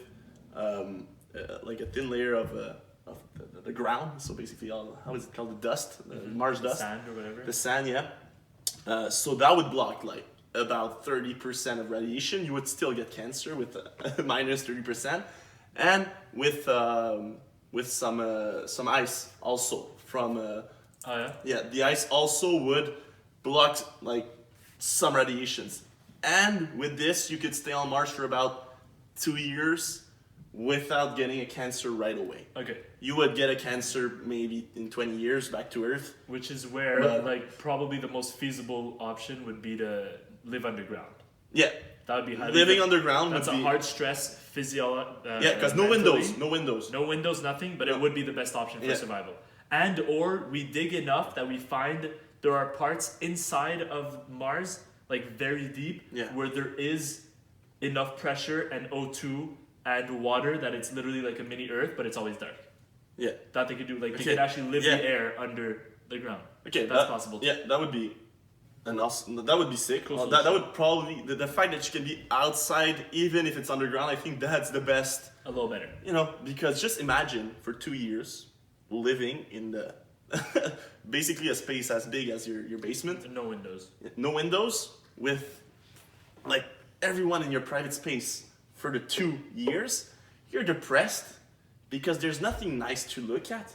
like a thin layer of the ground. So basically, how is it called? The dust, Mars dust, Sand or whatever. the sand, yeah. So that would block like about 30% of radiation. You would still get cancer with minus 30%, and with some ice also from. Oh yeah. Yeah, the ice also would block like some radiations, and with this you could stay on Mars for about 2 years without getting a cancer right away. Okay. You would get a cancer maybe in 20 years back to Earth. Which is where But- like probably the most feasible option would be to live underground. Yeah, That would be highly living underground That's would a be hard stress yeah, because no mentally. windows, no windows. No windows, nothing, but No. it would be the best option for Yeah. survival. And or we dig enough that we find there are parts inside of Mars, like very deep, Yeah. where there is enough pressure and O2 and water that it's literally like a mini Earth, but it's always dark. Yeah. That they could do, like they Okay. could actually live Yeah. the air under the ground. Okay, That's possible. Yeah, that would be an awesome. That would be sick. Cool That would probably the fact that you can be outside even if it's underground. I think that's the best. A little better. Because just imagine for 2 years living in the basically a space as big as your basement, No windows. no windows, with like everyone in your private space for the 2 years. You're depressed because there's nothing nice to look at.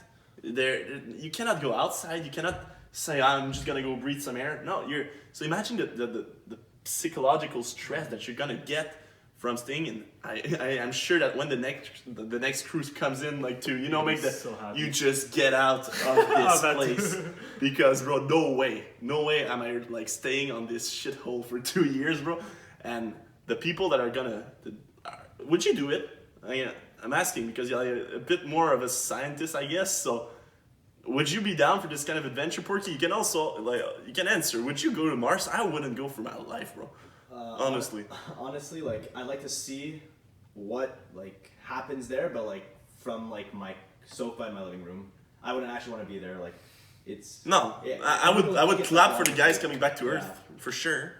You cannot go outside. You cannot say, I'm just gonna go breathe some air. No, so imagine the psychological stress that you're gonna get from staying in. I'm sure that when the next cruise comes in, like to make So happy. you just get out of this place because bro, no way am I like staying on this shithole for 2 years, bro. And the people that are gonna, would you do it? I'm asking because you're a bit more of a scientist, I guess. So would you be down for this kind of adventure, Porky? You can also you can answer. Would you go to Mars? I wouldn't go for my life, bro. Honestly. Honestly, like I'd like to see what like happens there, but like from like my sofa in my living room, I wouldn't actually want to be there. Like it's No, I would clap for the guys coming back to Earth for sure.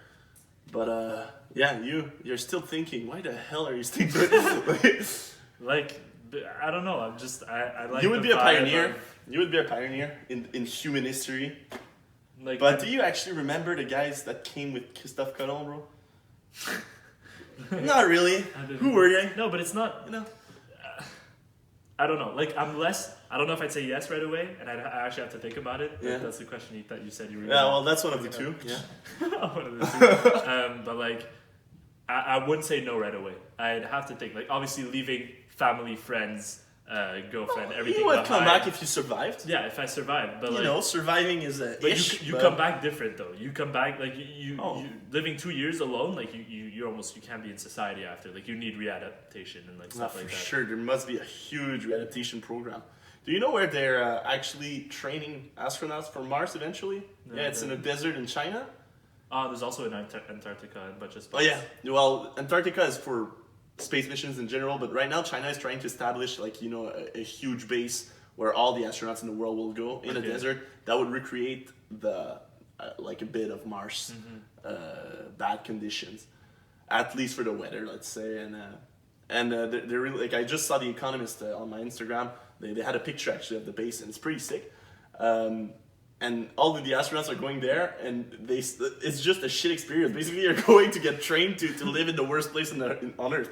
But yeah, you're still thinking, why the hell are you still doing? Like, I don't know. I'm just I like. You would the be a vibe pioneer. of, You would be a pioneer in human history. like, But do you actually remember the guys that came with Christophe Colomb, bro? Not really. Who were they? No, but it's not. You know. I don't know. Like, I'm less. I don't know if I'd say yes right away, and I actually have to think about it. Yeah. That's the question that you said you were. Yeah, well, that's one of the two. Yeah. One of the two. But like, I wouldn't say no right away. I'd have to think. Like, obviously, leaving family, friends, girlfriend, everything. You would come behind. back if you survived. Yeah, if I survived. But You like, know, surviving is a but ish. you come back different though. You come back like you Oh. living 2 years alone. Like you almost you can't be in society after. Like you need readaptation and like stuff For like that. sure, there must be a huge readaptation program. Do you know where they're actually training astronauts for Mars eventually? No, Yeah, it's in a desert in China. There's also in Antarctica and a bunch of Oh yeah, well, Antarctica is for space missions in general, but right now China is trying to establish a huge base where all the astronauts in the world will go in a desert that would recreate the like a bit of Mars bad conditions, at least for the weather, let's say, and they're really like I just saw The Economist on my Instagram. They had a picture actually of the base and it's pretty sick. And all of the astronauts are going there, and it's just a shit experience. Basically, you're going to get trained to live in the worst place on Earth.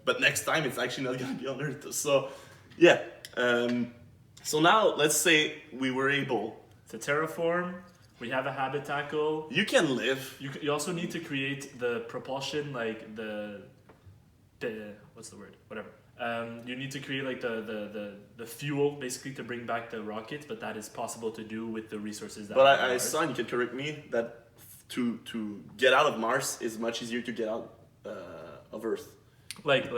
But next time, it's actually not going to be on Earth. So, yeah. So now, let's say we were able to terraform. We have a habitacle. You can live. You also need to create the propulsion, like the what's the word? Whatever. You need to create like the fuel basically to bring back the rockets, but that is possible to do with the resources that. But I saw, and you can correct me, that to get out of Mars is much easier to get out of Earth. Like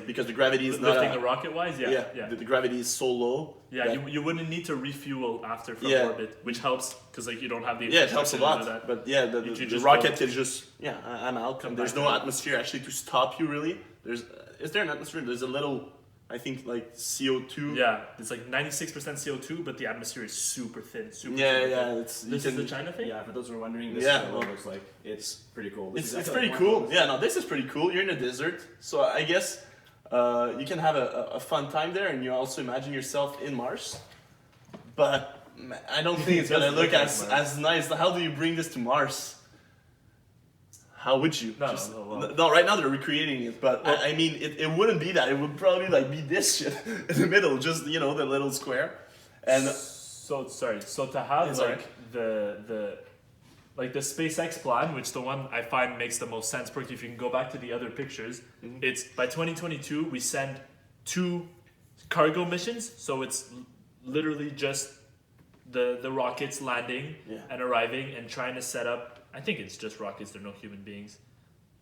because the gravity is lifting the rocket wise, yeah. The gravity is so low. Yeah, you wouldn't need to refuel after from orbit, which helps because like you don't have the it helps a lot. But yeah, the rocket can just I'm out. There's no atmosphere actually to stop you really. Is there an atmosphere? There's a little, I think, like CO2. Yeah, it's like 96% CO2, but the atmosphere is super thin. Super thin. This is the China thing? Yeah, for those who are wondering, this is what it looks like. It's pretty cool. It's pretty cool. Yeah, no, this is pretty cool. You're in a desert, so I guess you can have a fun time there, and you also imagine yourself in Mars. But I don't think it's gonna look as nice. How do you bring this to Mars? How would you? No, right now they're recreating it, but I mean, it wouldn't be that. It would probably like be this shit in the middle, just the little square. And so to have the SpaceX plan, which the one I find makes the most sense, because if you can go back to the other pictures, it's by 2022 we send 2 cargo missions, so it's literally just the rockets landing and arriving and trying to set up. I think it's just rockets. They're no human beings.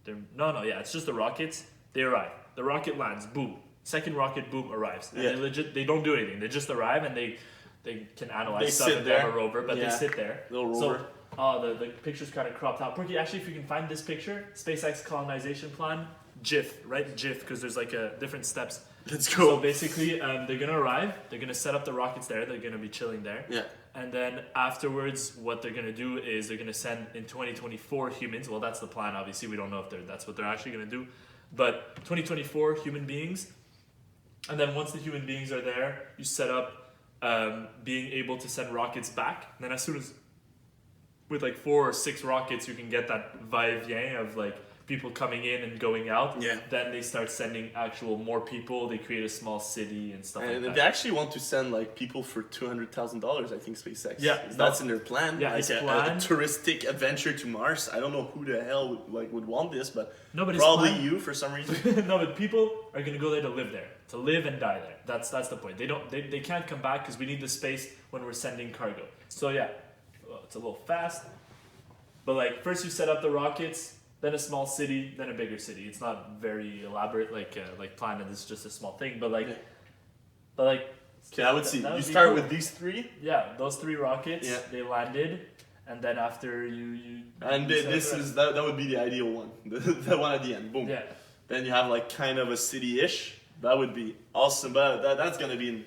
It's just the rockets. They arrive. The rocket lands. Boom. Second rocket. Boom. Arrives. And they don't do anything. They just arrive and they can analyze stuff and they have a rover, but they sit there. Little rover. So the picture's kind of cropped out. Porky, actually, if you can find this picture, SpaceX colonization plan, GIF, right? GIF, because there's like different steps. Let's go. So basically, they're gonna arrive. They're gonna set up the rockets there. They're gonna be chilling there. Yeah. And then afterwards, what they're gonna do is they're gonna send in 2024 humans. Well, that's the plan. Obviously, we don't know if that's what they're actually gonna do. But 2024 human beings. And then once the human beings are there, you set up being able to send rockets back. And then as soon as with like 4 or 6 rockets, you can get that va-et-vient of like people coming in and going out. Yeah. Then they start sending more people. They create a small city and stuff like that. And they actually want to send like people for $200,000. I think SpaceX. Yeah, that's in their plan. Yeah, like a touristic adventure to Mars. I don't know who the hell would want this, but probably you for some reason. No, but people are gonna go there to live there, to live and die there. That's the point. They can't come back because we need the space when we're sending cargo. So yeah, it's a little fast, but like first you set up the rockets. Then a small city, then a bigger city. It's not very elaborate, like plan. It's just a small thing, but Okay, I would see. That would You be start cool. with these three, Yeah, those 3 rockets, Yeah. they landed, and then after you and you set this up- is that would be the ideal one. The one at the end. Boom. yeah. Then you have like kind of a city-ish. That would be awesome. But that's gonna be in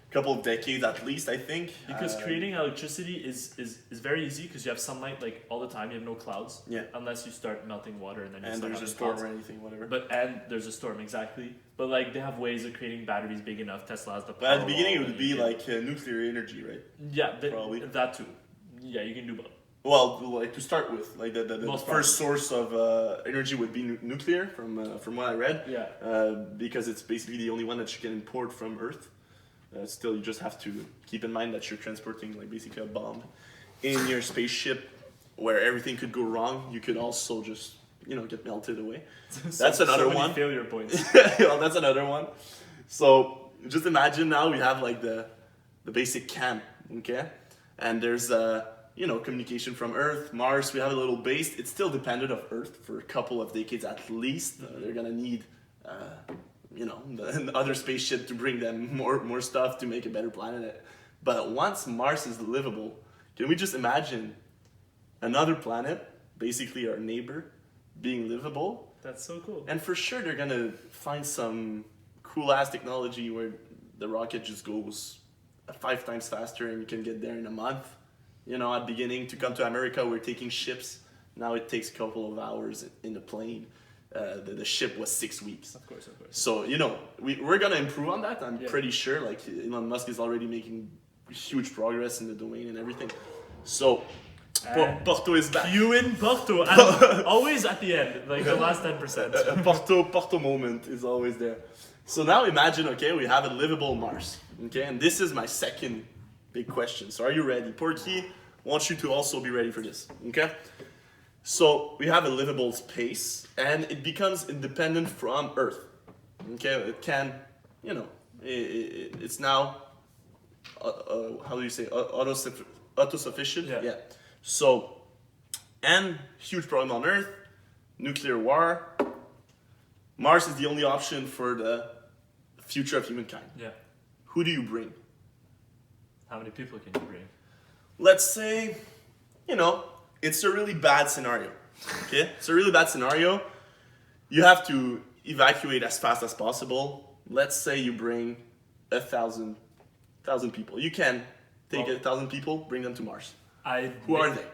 a couple of decades at least, I think. Because creating electricity is very easy because you have sunlight like all the time. You have no clouds. Yeah. Unless you start melting water and then you and start there's a having storm clouds. or anything, whatever. And there's a storm exactly. But like they have ways of creating batteries big enough. Tesla has the. But at the beginning, it Powerwall would and be you can- like nuclear energy, right? yeah, probably. that too. Yeah, you can do both. Well, like to start with, like the Most first source of energy would be nuclear, from what I read. Yeah. Because it's basically the only one that you can import from Earth. Still, you just have to keep in mind that you're transporting like basically a bomb in your spaceship, where everything could go wrong. You could also just get melted away. That's another many one. failure points. Well, that's another one. So just imagine now we have like the basic camp, okay, and there's communication from Earth, Mars. We have a little base. It's still dependent of Earth for a couple of decades at least. They're gonna need, the other spaceship to bring them more stuff to make a better planet. But once Mars is livable, can we just imagine another planet, basically our neighbor, being livable? That's so cool. And for sure, they're gonna find some cool ass technology where the rocket just goes 5 times faster and you can get there in a month. At the beginning, to come to America, we're taking ships. Now it takes a couple of hours in the plane. The ship was 6 weeks. Of course. So, we're gonna improve on that. I'm Yeah. pretty sure. Like, Elon Musk is already making huge progress in the domain and everything. So, And Porto is back. You in Porto. And always at the end, like the last 10%. A Porto moment is always there. So now imagine, okay, we have a livable Mars, okay, and this is my second big question. So are you ready? Porky wants you to also be ready for this, okay? So we have a livable space, and it becomes independent from Earth, okay? It can, it's now, how do you say, autosufficient? Yeah. So, and huge problem on Earth, nuclear war. Mars is the only option for the future of humankind. Yeah. Who do you bring? How many people can you bring? Let's say, it's a really bad scenario. Okay? It's a really bad scenario. You have to evacuate as fast as possible. Let's say you bring 1,000 people. You can take 1,000 people, bring them to Mars. Who are they?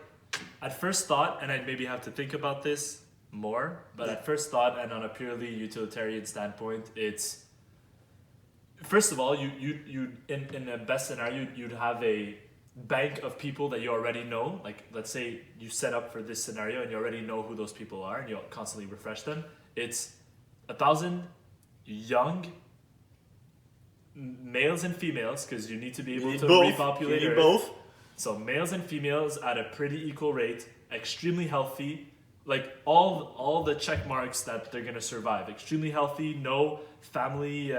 At first thought, and I'd maybe have to think about this more, but at first thought and on a purely utilitarian standpoint, it's first of all, you in the best scenario, you'd have a bank of people that you already know. Like, let's say you set up for this scenario and you already know who those people are and you'll constantly refresh them. It's 1,000 young males and females, because you need to be able to repopulate You need Earth. both. So males and females at a pretty equal rate, extremely healthy, like all the check marks that they're gonna survive. Extremely healthy, no family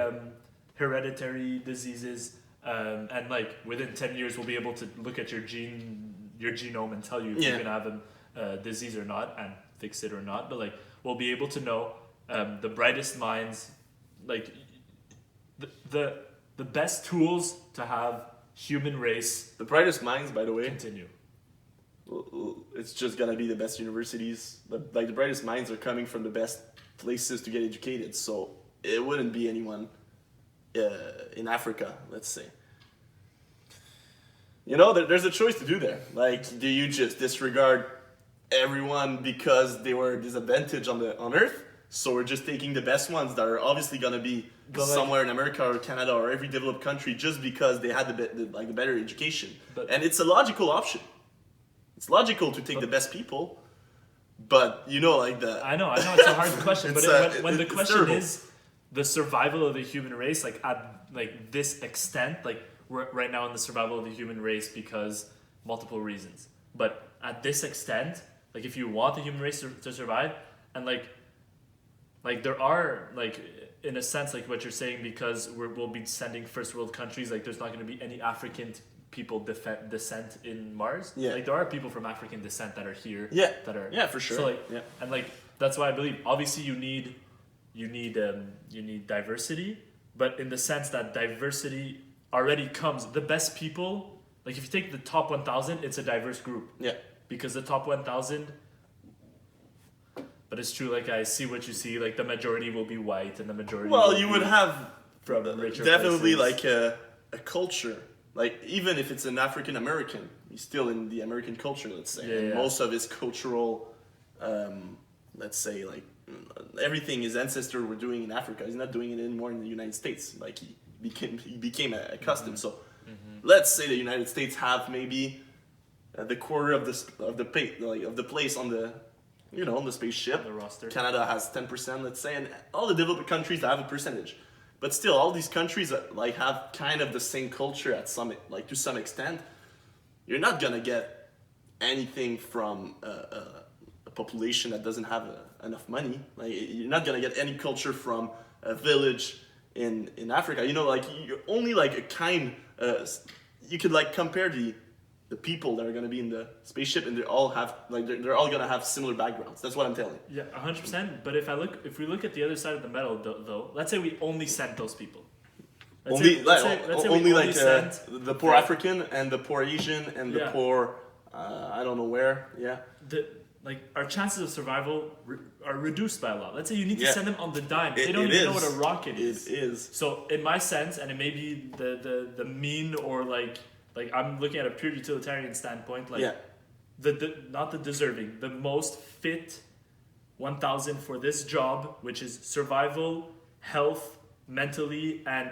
hereditary diseases, and like within 10 years we'll be able to look at your genome and tell you if you're gonna have a disease or not and fix it or not. But like we'll be able to know the brightest minds, like the best tools to have human race The brightest minds, by the way, continue. it's just gonna be the best universities. Like the brightest minds are coming from the best places to get educated. So it wouldn't be anyone in Africa, let's say. There's a choice to do there. Like, do you just disregard everyone because they were disadvantaged on Earth? So we're just taking the best ones that are obviously gonna be somewhere in America or Canada or every developed country just because they had the better education. And it's a logical option. It's logical to take the best people, but I know it's a hard question, but when the it's question terrible. is the survival of the human race, like at this extent, like we're right now in the survival of the human race because multiple reasons. But at this extent, like if you want the human race to survive, and like there are in a sense like what you're saying, because we'll be sending first world countries, like there's not going to be any African people descent in Mars. Yeah. Like there are people from African descent that are here. Yeah. That are for sure. So Yeah. and that's why I believe obviously you need diversity, but in the sense that diversity already comes the best people. Like if you take the top 1,000, it's a diverse group. Yeah. Because the top 1,000, but it's true, like I see what you see, like the majority will be white and the majority Well, you would have from richer definitely places. like a culture. Like even if it's an African American, he's still in the American culture, let's say. Yeah, and yeah. most of his cultural, let's say, like everything his ancestors were doing in Africa, he's not doing it anymore in the United States. Like he became accustomed. So let's say the United States have maybe the quarter of the place on the on the spaceship. The roster. Canada has 10%, let's say, and all the developed countries have a percentage. But still, all these countries like have kind of the same culture at some to some extent. You're not gonna get anything from a population that doesn't have enough money. Like you're not gonna get any culture from a village in Africa. Like you're only like a kind. You could like compare the people that are gonna be in the spaceship, and they all have they're all gonna have similar backgrounds. That's what I'm telling. Yeah, 100%. But if we look at the other side of the medal, though, let's say we only sent those people. Let's say we Only sent the poor African and the poor Asian and the Yeah. poor I don't know where. Yeah. our chances of survival are reduced by a lot. Let's say you need to Yeah. send them on the dime. They It don't even know is. what a rocket is. It is. So in my sense, and it may be the mean or like I'm looking at a pure utilitarian standpoint, like Yeah. the not the deserving, the most fit 1,000 for this job, which is survival, health, mentally, and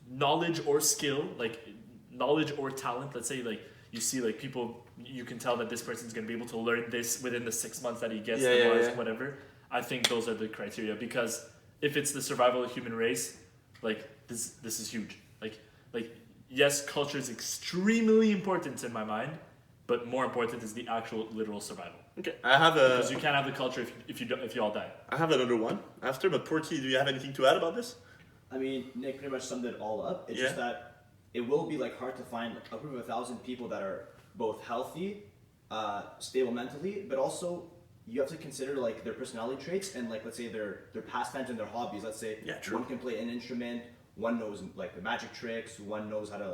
knowledge or skill, like knowledge or talent. Let's say like you see like people, you can tell that this person's gonna be able to learn this within the 6 months that he gets the Mars, whatever. I think those are the criteria, because if it's the survival of the human race, like this is huge. Like yes, culture is extremely important in my mind, but more important is the actual literal survival. Okay. I have Because you can't have the culture if you all die. I have another one after, but Porky, do you have anything to add about this? I mean, Nick pretty much summed it all up. It's Yeah. just that it will be like hard to find a group of 1,000 people that are both healthy, stable mentally, but also you have to consider like their personality traits and like let's say their pastimes and their hobbies. Let's say Yeah, true. one can play an instrument, one knows like the magic tricks, one knows how to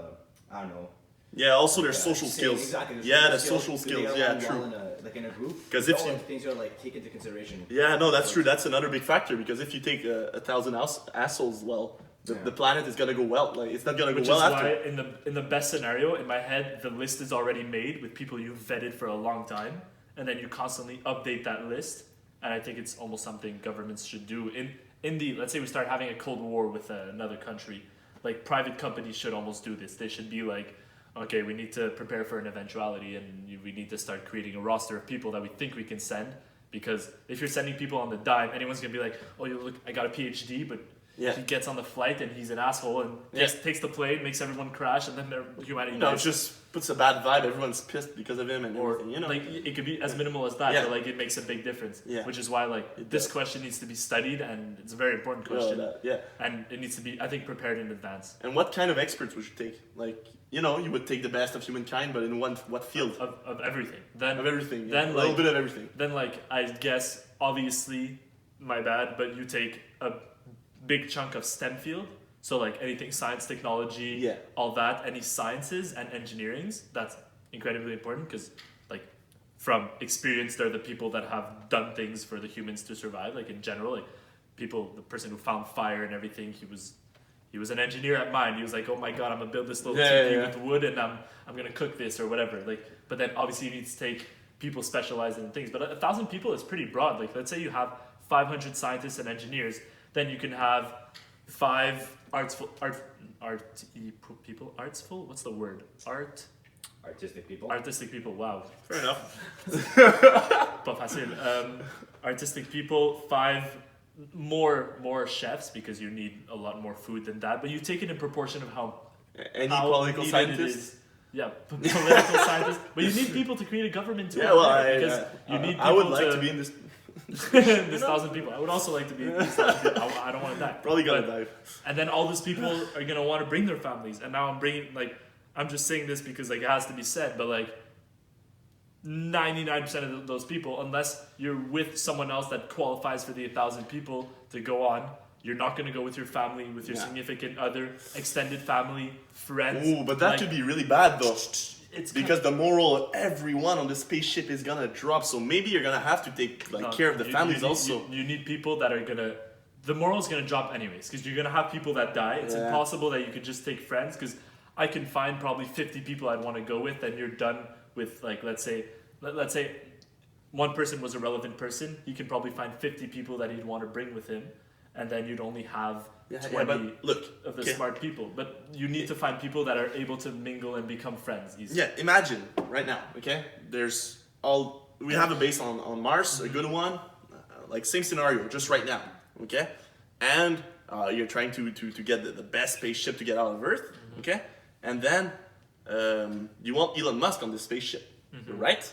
Yeah, also their social sing. skills. Exactly. their Yeah, the skills. social Do they skills. get Yeah, along true. well in a group. 'Cause if all you- like things you gotta like take into consideration. Yeah, no, that's true. That's another big factor, because if you take 1,000 assholes, well, the planet is gonna go well. Like it's not gonna go Which well is after. why in the best scenario, in my head, the list is already made with people you've vetted for a long time, and then you constantly update that list. And I think it's almost something governments should do. In the let's say we start having a cold war with another country, like private companies should almost do this. They should be like, okay, we need to prepare for an eventuality, and we need to start creating a roster of people that we think we can send. Because if you're sending people on the dime, anyone's gonna be like, oh, you look, I got a PhD, but Yeah. he gets on the flight and he's an asshole and takes the plane, makes everyone crash, and then humanity No, it dies. just puts a bad vibe. Everyone's pissed because of him and Or everything, like it could be as minimal as that, Yeah. but like it makes a big difference. Yeah. Which is why like this does. question needs to be studied, and it's a very important Well, question. yeah. And it needs to be, I think, prepared in advance. And what kind of experts would you take? Like, you would take the best of humankind, but in what field? Of everything. Then Of everything. Yeah. Then a little like, bit of everything. Then like I guess obviously my bad, but you take a big chunk of STEM field. So like anything science, technology, Yeah. all that, any sciences and engineerings, that's incredibly important, because like from experience, they're the people that have done things for the humans to survive. Like in general, like the person who found fire and everything, he was an engineer at mine. He was like, oh my god, I'm gonna build this little TV with wood, and I'm gonna cook this or whatever. Like, but then obviously you need to take people specialized in things. But 1,000 people is pretty broad. Like let's say you have 500 scientists and engineers, then you can have 5 people. Artsful? What's the word? Artistic people. Artistic people. Wow. Fair enough. Pas facile. Artistic people. 5 more chefs, because you need a lot more food than that. But you take it in proportion of how Any how political needed scientist? it is. Yeah, political scientists. But you need people to create a government too. Yeah, well, because you need I would people like to be in this. this 1,000 people. I would also like to be these 1,000 people. I don't want to die. Probably gonna But- die. And then all these people are gonna want to bring their families. And now I'm just saying this because like it has to be said, but like 99% of those people, unless you're with someone else that qualifies for the 1,000 people to go on, You're not gonna go with your family, with your Yeah. significant other, extended family, friends. Ooh, but that like, could be really bad though. It's Because the moral of everyone on the spaceship is gonna drop, so maybe you're gonna have to take like no, care of the families need, also. You need people that are gonna. The moral is gonna drop anyways, because you're gonna have people that die. It's Yeah. impossible that you could just take friends, because I can find probably 50 people I'd want to go with, and you're done with like let's say one person was a relevant person. He can probably find 50 people that he'd want to bring with him, and then you'd only have 20 but look, of the okay. smart people. But you need to find people that are able to mingle and become friends easily. Yeah, imagine right now, okay? We have a base on Mars, a good one, like same scenario, just right now, okay? And you're trying to get the best spaceship to get out of Earth, okay? And then you want Elon Musk on this spaceship, right?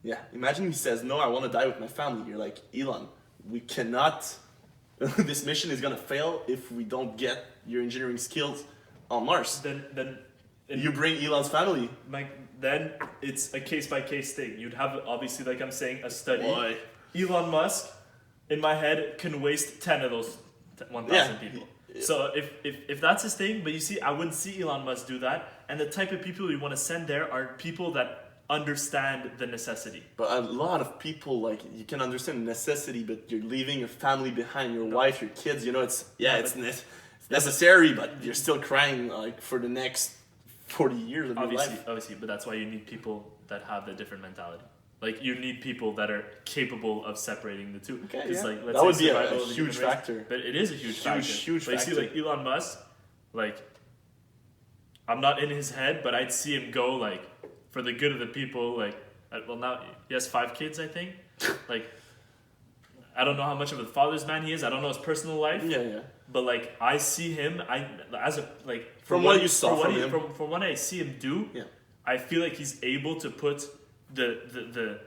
Yeah, imagine he says, no, I want to die with my family. You're like, Elon, we cannot, this mission is going to fail if we don't get your engineering skills on Mars. Then You bring Elon's family. then it's a case by case thing. You'd have obviously, like I'm saying, a study. Why? Elon Musk, in my head, can waste 10 of those 1,000 Yeah. people. So if that's his thing, but you see, I wouldn't see Elon Musk do that. And the type of people you want to send there are people that understand the necessity. But a lot of people, like, you can understand necessity, but you're leaving your family behind, your wife, your kids, you know, it's necessary, but you're still crying, like, for the next 40 years of your life. Obviously, but that's why you need people that have the different mentality. Like, you need people that are capable of separating the two. Okay, 'Cause, yeah. like, let's That say would be a survival of the huge human race, factor. But it is a huge factor. Huge But you see, factor. like, Elon Musk, like, I'm not in his head, but I'd see him go, like, for the good of the people, like, well, now he has 5 kids, I think. Like, I don't know how much of a father's man he is. I don't know his personal life. Yeah. But like I see him, From what you saw from him. from what I see him do, Yeah. I feel like he's able to put the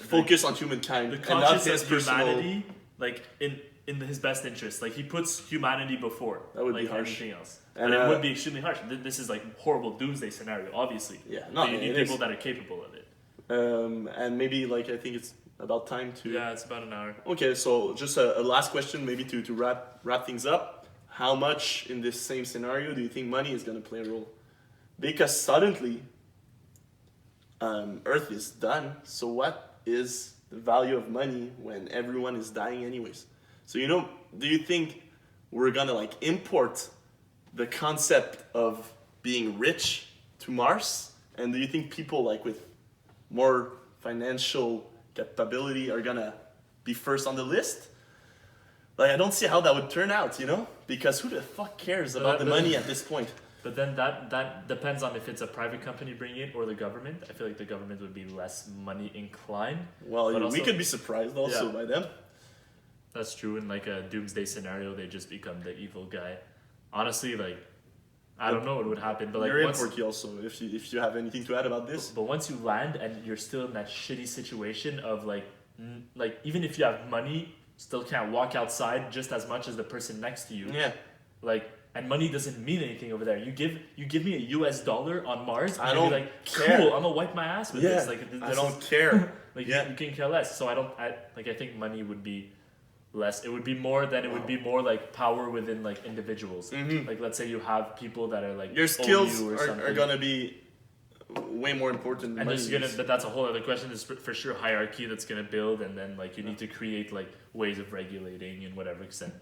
Focus on humankind the and not conscience his of personal. humanity, like in his best interest. Like he puts humanity before That would be like harsh. anything else, And, and it would be extremely harsh. This is like horrible doomsday scenario, obviously. Yeah, But you it need is. people that are capable of it. And maybe like I think it's about time to. Yeah, it's about an hour. Okay, so just a last question, maybe to wrap things up. How much in this same scenario do you think money is going to play a role? Because suddenly, Earth is done. So what is the value of money when everyone is dying anyways? So do you think we're gonna like import the concept of being rich to Mars? And do you think people like with more financial capability are gonna be first on the list? Like I don't see how that would turn out, because who the fuck cares about the money at this point? But then that depends on if it's a private company bringing it or the government. I feel like the government would be less money inclined. Well, But we also- could be surprised also Yeah. by them. That's true. In like a doomsday scenario, they just become the evil guy. Honestly, like I don't know what would happen, but like You're in once, Porto also, if you have anything to add about this. but once you land and you're still in that shitty situation of like even if you have money, still can't walk outside just as much as the person next to you. Yeah. Like, and money doesn't mean anything over there. You give me a US dollar on Mars, and I I'll don't be like, care. cool, I'm gonna wipe my ass with this. Like, I don't care. Like Yeah. you can care less. So I think money would be less. It would be more than it would be more like power within like individuals. Like let's say you have people that are like Your skills owe you or are something. gonna be way more important than And money. there's gonna, but that's a whole other question. There's for sure hierarchy that's gonna build, and then like you need to create like ways of regulating and whatever. Because then,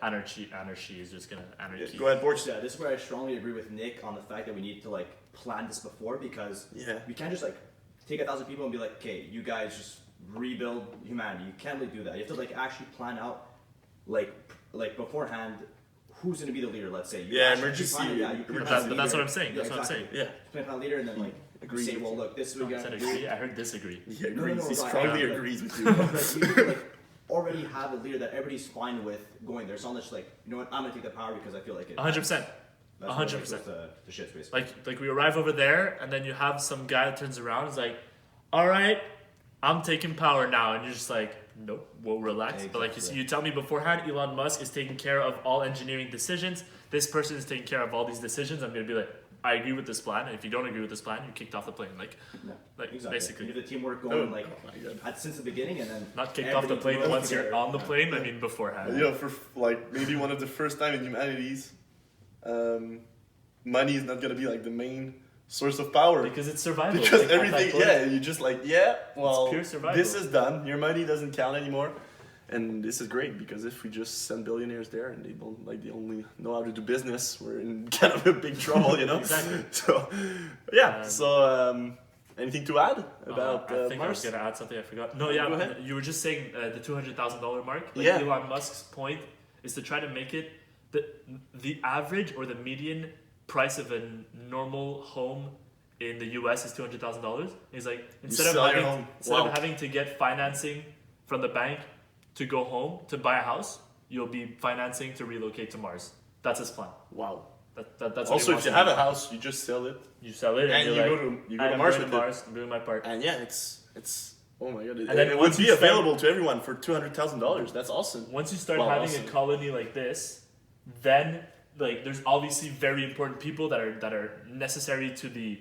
anarchy is just gonna anarchy. Go ahead, Borch. Yeah, this is where I strongly agree with Nick on the fact that we need to like plan this before, because we can't just like take 1,000 people and be like, okay, you guys just rebuild humanity. You can't really do that. You have to like actually plan out like beforehand who's going to be the leader. Let's say emergency. But that's what I'm saying. That's what I'm saying. Yeah. Plan a leader, and then like Agree. say, well, look, this is what we I got said to do. agree. I heard disagree. He agrees. No, he right. strongly Yeah. agrees with you. Like, you need to, like, already have a leader that everybody's fine with going there. It's not just like, you know what, I'm gonna take the power because I feel like it. 100%. That's what, like, 100%. goes to shit space. Like we arrive over there, and then you have some guy that turns around and is like, all right, I'm taking power now. And you're just like, nope, we'll relax. Exactly. But like you tell me beforehand, Elon Musk is taking care of all engineering decisions. This person is taking care of all these decisions. I'm going to be like, I agree with this plan, and if you don't agree with this plan, you're kicked off the plane. Like Exactly. basically. You do the teamwork going my God. since the beginning, and then Not kicked off the plane everything once you're together. on the plane. I mean beforehand. You know, for like maybe one of the first time in humanities, money is not gonna be like the main source of power. Because it's survival. Because like, at that everything, point. yeah, you just like, yeah, well, pure survival. this is done. Your money doesn't count anymore. And this is great because if we just send billionaires there and they only know how to do business, we're in kind of a big trouble, you know? Exactly. So, yeah, anything to add about I think I was Mars? gonna add something I forgot. No, yeah, Go ahead. you were just saying the $200,000 mark. Like Yeah. Elon Musk's point is to try to make it the average or the median price of a normal home in the U.S. is $200,000. He's like instead sell your of home. instead Wow. of having to get financing from the bank to go home to buy a house, you'll be financing to relocate to Mars. That's his plan. Wow. That's what he Also, wants if you to have do. a house, you just sell it. You sell it And you're you like, go to I'm Mars going with it. Mars. I'm doing my part. And yeah, it's oh my god. And And then it once would be you spend- available to everyone for $200,000. That's awesome. Once you start Well, having awesome. a colony like this, then like there's obviously very important people that are necessary to the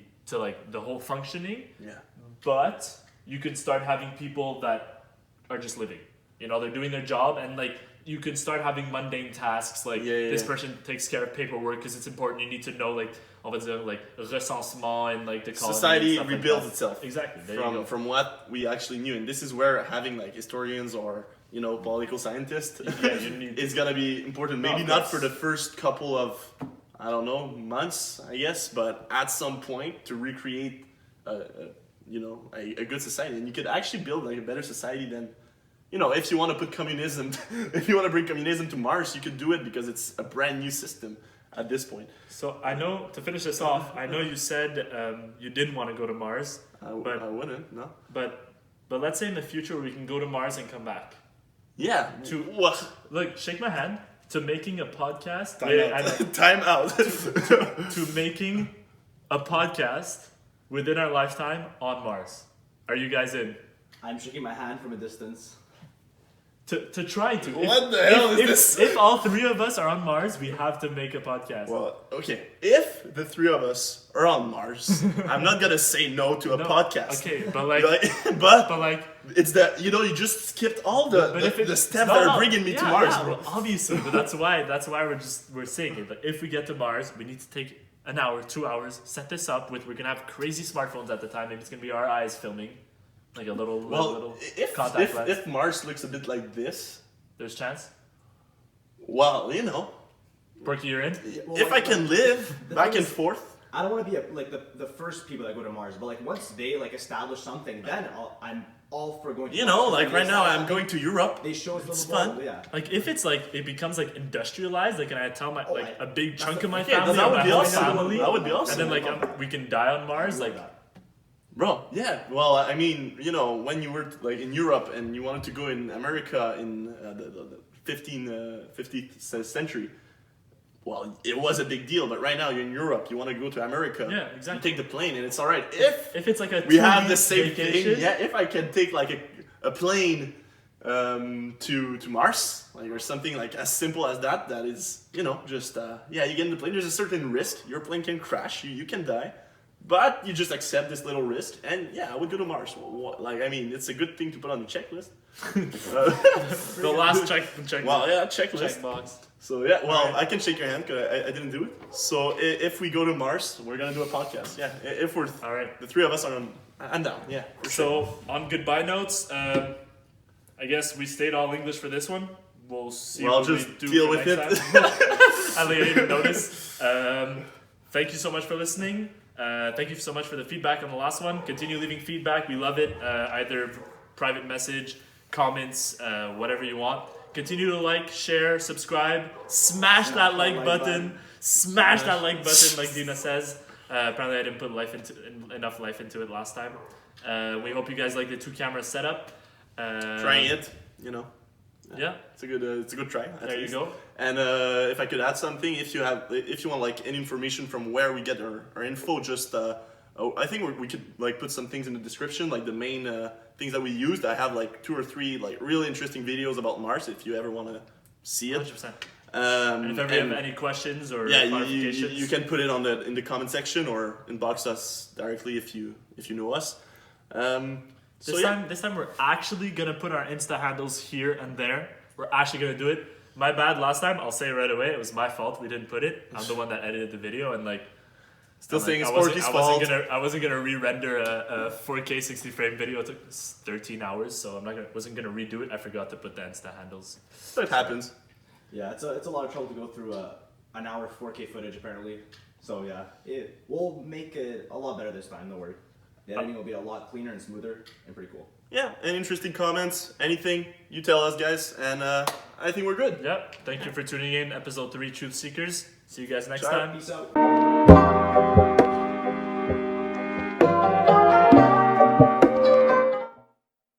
whole functioning, Yeah. but you can start having people that are just living. You know, they're doing their job, and like you can start having mundane tasks like this Yeah. person takes care of paperwork because it's important. You need to know like recensement and like the colony and Society stuff like rebuilds that. itself. Exactly. There you go. From what we actually knew, and this is where having like historians or political scientists Yeah, you need- is gonna be important. Maybe of not course. for the first couple of months, I guess, but at some point to recreate a good society, and you could actually build like a better society than. If you want to put communism, if you want to bring communism to Mars, you could do it because it's a brand new system at this point. So I know, to finish this off, I know you said you didn't want to go to Mars, I wouldn't, no. but let's say in the future we can go to Mars and come back. Yeah. Look, shake my hand to making a podcast. Time out. To making a podcast within our lifetime on Mars. Are you guys in? I'm shaking my hand from a distance. To try to. What the hell is this? If all three of us are on Mars, we have to make a podcast. Well, okay. If the three of us are on Mars, I'm not gonna say no to a podcast. Okay, but like, but like, it's that you just skipped all the steps that are bringing me to Mars, bro. well, obviously, but that's why we're saying it. Like, if we get to Mars, we need to take an hour, 2 hours, set this up we're gonna have crazy smartphones at the time. Maybe it's gonna be our eyes filming, like a little contact lens. If Mars looks a bit like this, There's chance. well, Porky, you're in. if I can live the back thing and is- forth. I don't want to be the first people that go to Mars, but like once they like establish something, then I'm all for going. To Mars. Like They right now, establish I'm going to Europe. They show us It's little fun. Yeah. Like if it's like it becomes like industrialized, like can I tell my a big that's chunk the- of my yeah, family, that or would my be whole awesome. family, That would be awesome. and then like we can die on Mars, like. Bro, yeah. Well, I mean, when you were like in Europe and you wanted to go in America in the 15th century, well, it was a big deal. But right now you're in Europe, you want to go to America. Yeah, exactly. You take the plane and it's all right. If If it's like a we have 2 the week same vacation, thing, yeah. If I can take like a plane to Mars, like or something like as simple as that, that is just you get in the plane. There's a certain risk. Your plane can crash. You can die. But you just accept this little risk, and I would go to Mars. It's a good thing to put on the checklist. the last check. Well, yeah, checklist. Check box. So I can shake your hand because I didn't do it. So if we go to Mars, we're gonna do a podcast. Yeah, if we're All right. the three of us are on. I'm down. Yeah. For sure. So on goodbye notes, I guess we stayed all English for this one. We'll see. Well, what just we do deal for with next it. time. I didn't even notice. Thank you so much for listening. Thank you so much for the feedback on the last one. Continue leaving feedback. We love it. Either private message, comments, whatever you want. Continue to like, share, subscribe, smash that like button. Smash that like button, like Dina says. Apparently, I didn't put enough life into it last time. We hope you guys like the 2-camera setup. Trying it, Yeah. It's a good try. There you go. And if I could add something, if you want like any information from where we get our info, just I think we could like put some things in the description, like the main things that we used. I have like 2 or 3 like really interesting videos about Mars if you ever want to see it. 100%. And if ever you have any questions or yeah, clarifications, you can put it in the comment section or inbox us directly if you know us. This time we're actually gonna put our Insta handles here and there. We're actually gonna do it. My bad last time. I'll say it right away. It was my fault. We didn't put it. I'm the one that edited the video and Still saying it's Porky's fault. I wasn't gonna re-render a 4K 60 frame video. It took 13 hours, so wasn't gonna redo it. I forgot to put the Insta handles. It happens. Yeah, it's a lot of trouble to go through an hour 4K footage apparently. So yeah, we'll make it a lot better this time. Don't worry. The editing will be a lot cleaner and smoother and pretty cool. Yeah, and interesting comments, anything, you tell us, guys, and I think we're good. Yep. Thank you for tuning in. Episode 3, Truth Seekers. See you guys next Ciao. time. Peace out.